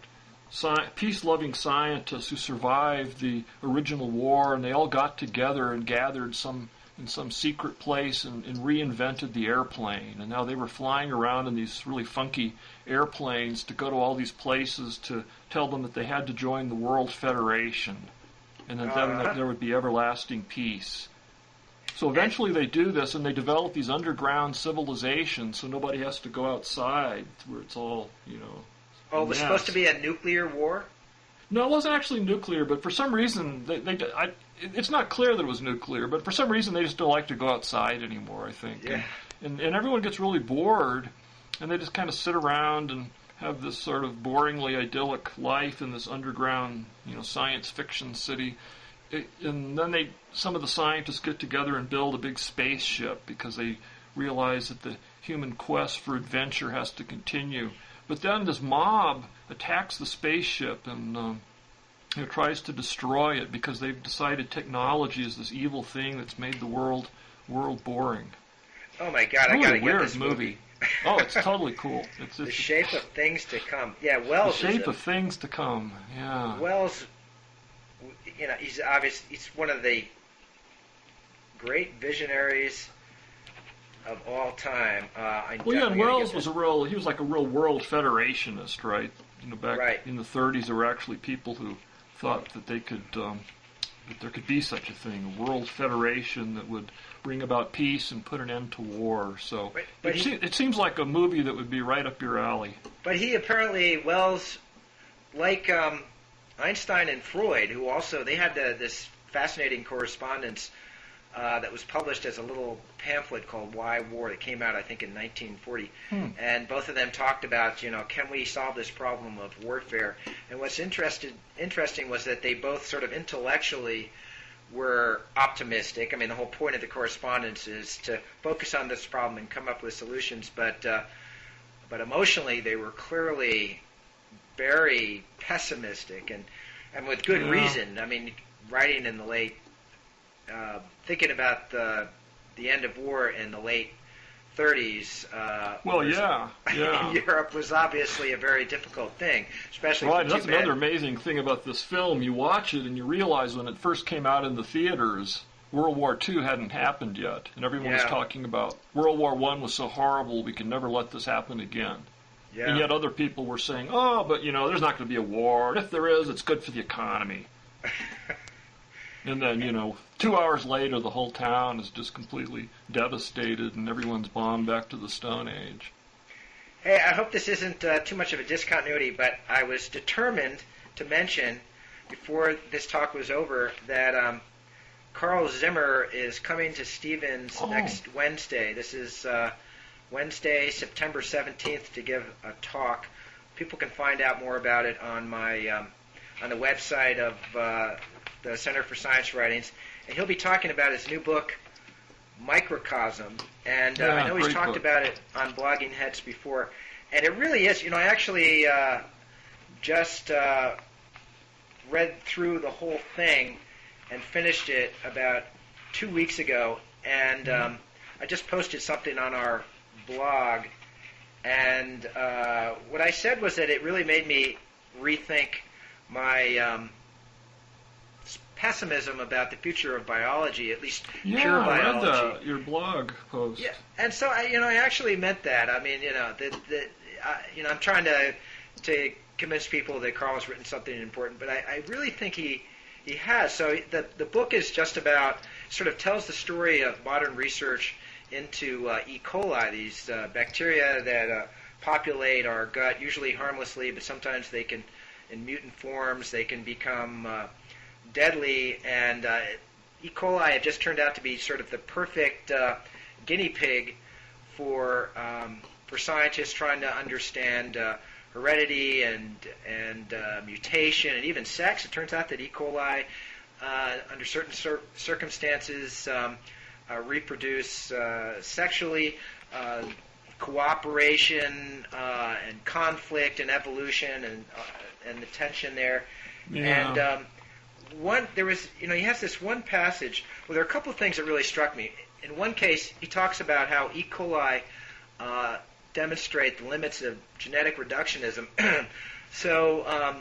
peace-loving scientists who survived the original war, and they all got together and gathered in some secret place and reinvented the airplane. And now they were flying around in these really funky airplanes to go to all these places to tell them that they had to join the World Federation, and then there would be everlasting peace. So eventually they do this, and they develop these underground civilizations, so nobody has to go outside, where it's all, Oh, it was supposed to be a nuclear war? No, it wasn't actually nuclear, but for some reason, it's not clear that it was nuclear, but for some reason they just don't like to go outside anymore, I think. Yeah. And everyone gets really bored, and they just kind of sit around and have this sort of boringly idyllic life in this underground, science fiction city. And then some of the scientists get together and build a big spaceship because they realize that the human quest for adventure has to continue. But then this mob attacks the spaceship and tries to destroy it because they've decided technology is this evil thing that's made the world boring. Oh my God! Really I gotta weird get this movie. Oh, it's totally cool. It's The Shape of Things to Come. Yeah, Wells. The Shape of Things to Come. Yeah. Wells, he's one of the great visionaries of all time. And Wells was he was like a real world federationist, right? Back in the 30s, there were actually people who thought that they could, that there could be such a thing, a world federation that would bring about peace and put an end to war. So it seems like a movie that would be right up your alley. But he apparently, Wells, like Einstein and Freud, who also, they had this fascinating correspondence that was published as a little pamphlet called Why War that came out, I think, in 1940. And both of them talked about, can we solve this problem of warfare? And what's interesting was that they both sort of intellectually were optimistic. I mean, the whole point of the correspondence is to focus on this problem and come up with solutions, but emotionally they were clearly very pessimistic, and with good reason. I mean, writing in the late, thinking about the end of war in the late 30s. In Europe was obviously a very difficult thing, especially right. That's another amazing thing about this film. You watch it and you realize when it first came out in the theaters, World War II hadn't happened yet, and everyone was talking about World War I was so horrible, we can never let this happen again. Yeah. And yet other people were saying, oh, but there's not going to be a war. And if there is, it's good for the economy. And then, 2 hours later, the whole town is just completely devastated and everyone's bombed back to the Stone Age. Hey, I hope this isn't too much of a discontinuity, but I was determined to mention before this talk was over that Carl Zimmer is coming to Stevens next Wednesday. This is Wednesday, September 17th, to give a talk. People can find out more about it on my on the website of the Center for Science Writings, and he'll be talking about his new book, Microcosm. And I know he's talked about it on Blogging Heads before, and it really is. I actually just read through the whole thing and finished it about 2 weeks ago, and I just posted something on our blog, and what I said was that it really made me rethink my pessimism about the future of biology, at least pure biology. I read your blog post. Yeah, and so I actually meant that. I mean, I'm trying to convince people that Carl has written something important, but I really think he has. So the book is just about, sort of tells the story of modern research into E. coli, these bacteria that populate our gut, usually harmlessly, but sometimes they can, in mutant forms, they can become deadly. And E. coli have just turned out to be sort of the perfect guinea pig for scientists trying to understand heredity and mutation and even sex. It turns out that E. coli, under certain circumstances, reproduce sexually. Cooperation and conflict and evolution and the tension there. Yeah. And he has this one passage. Well, there are a couple of things that really struck me. In one case, he talks about how E. coli demonstrate the limits of genetic reductionism. So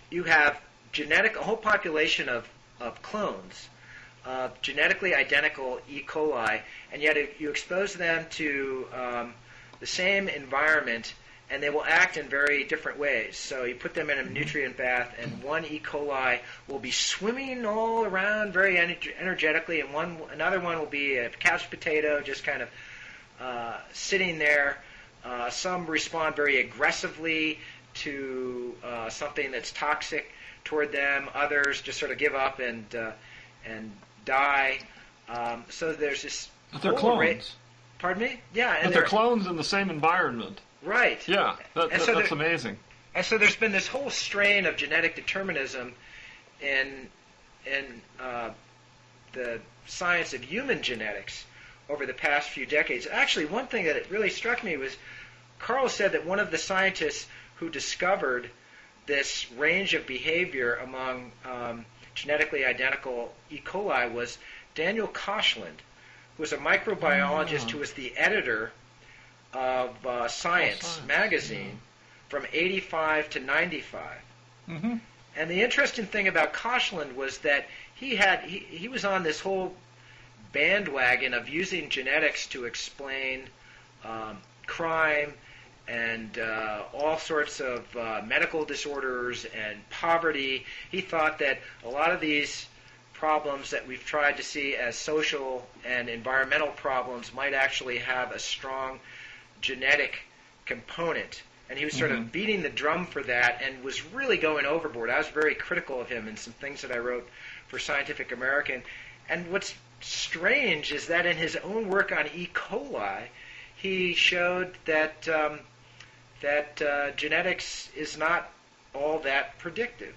you have a whole population of clones, genetically identical E. coli, and yet if you expose them to the same environment, and they will act in very different ways. So you put them in a nutrient bath, and one E. coli will be swimming all around very energetically, and another one will be a couch potato, just kind of sitting there. Some respond very aggressively to something that's toxic toward them. Others just sort of give up and die. So there's this. But they're clones. Pardon me? Yeah. But they're clones in the same environment. Right. Yeah, that's amazing. And so there's been this whole strain of genetic determinism in the science of human genetics over the past few decades. Actually, one thing that really struck me was Carl said that one of the scientists who discovered this range of behavior among genetically identical E. coli was Daniel Koshland, who was a microbiologist who was the editor of Science magazine from 85 to 95. Mm-hmm. And the interesting thing about Koshland was that he was on this whole bandwagon of using genetics to explain crime and all sorts of medical disorders and poverty. He thought that a lot of these problems that we've tried to see as social and environmental problems might actually have a strong genetic component. And he was sort of beating the drum for that and was really going overboard. I was very critical of him in some things that I wrote for Scientific American. And what's strange is that in his own work on E. coli, he showed that genetics is not all that predictive.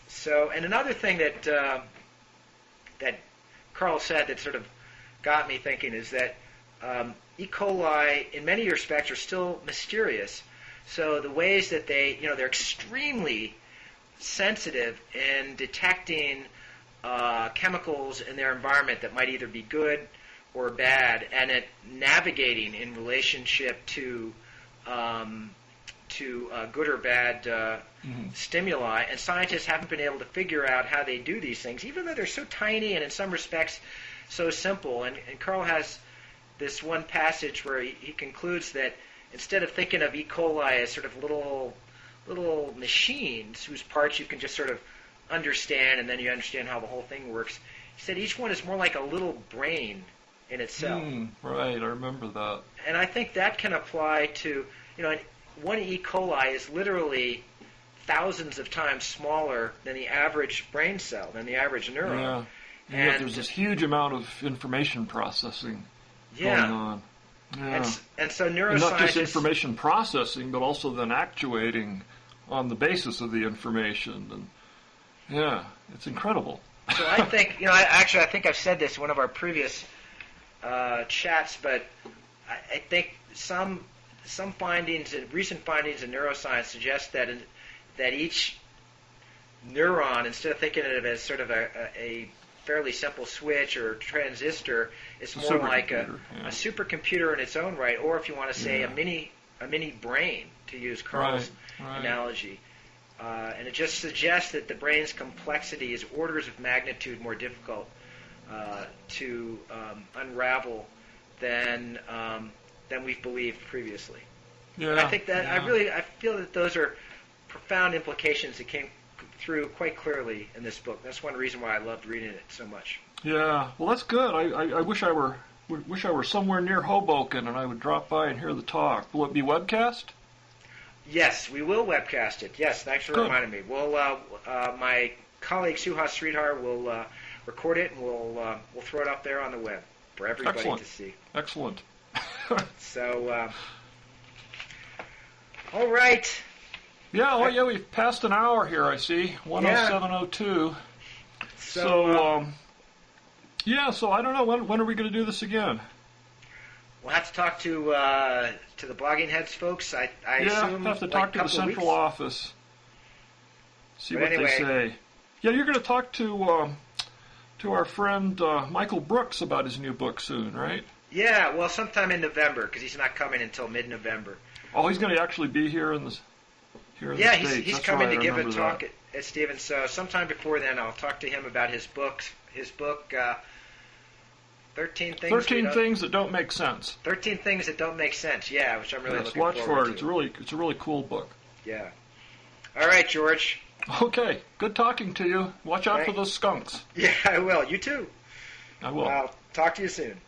So, and another thing that that Carl said that sort of got me thinking is that E. coli, in many respects, are still mysterious. So the ways that they're extremely sensitive in detecting chemicals in their environment that might either be good or bad, and at navigating in relationship to good or bad stimuli. And scientists haven't been able to figure out how they do these things, even though they're so tiny and in some respects so simple. And Carl has this one passage where he concludes that instead of thinking of E. coli as sort of little machines whose parts you can just sort of understand, and then you understand how the whole thing works, he said each one is more like a little brain in itself. Right, I remember that. And I think that can apply to, one E. coli is literally thousands of times smaller than the average brain cell, than the average neuron. Yeah. And yet there's this huge amount of information processing going on. Yeah. And so neuroscientists... And not just information processing, but also then actuating on the basis of the information. And yeah, it's incredible. So I think, I think I've said this in one of our previous chats, but I think some findings, recent findings in neuroscience suggest that each neuron, instead of thinking of it as sort of a fairly simple switch or transistor, it's more like a supercomputer in its own right, or if you want to say a mini brain, to use Carl's analogy. And it just suggests that the brain's complexity is orders of magnitude more difficult to unravel than we've believed previously. Yeah, and I think that I feel that those are profound implications that came through quite clearly in this book. That's one reason why I loved reading it so much. Yeah, well, that's good. I wish I were somewhere near Hoboken and I would drop by and hear the talk. Will it be webcast? Yes, we will webcast it. Yes, thanks for reminding me. We'll my colleague Suhas Sridhar will record it, and we'll throw it up there on the web for everybody to see. Excellent. So, all right. Yeah, we've passed an hour here, I see. 107:02. So I don't know, when are we going to do this again? We'll have to talk to the Blogging Heads folks. I assume have to talk to the central office. See what they say. Yeah, you're going to talk to our friend Michael Brooks about his new book soon, right? Yeah, well, sometime in November, because he's not coming until mid-November. Oh, he's going to actually be here in the States. He's coming to give a talk at Stevens. So sometime before then, I'll talk to him about his book, 13 Things. 13 Things That Don't Make Sense. 13 Things That Don't Make Sense, yeah, which I'm really looking watch forward for it. to. It's a really cool book. Yeah. All right, George. Okay, good talking to you. Watch out for those skunks. Yeah, I will. You too. I will. I'll talk to you soon.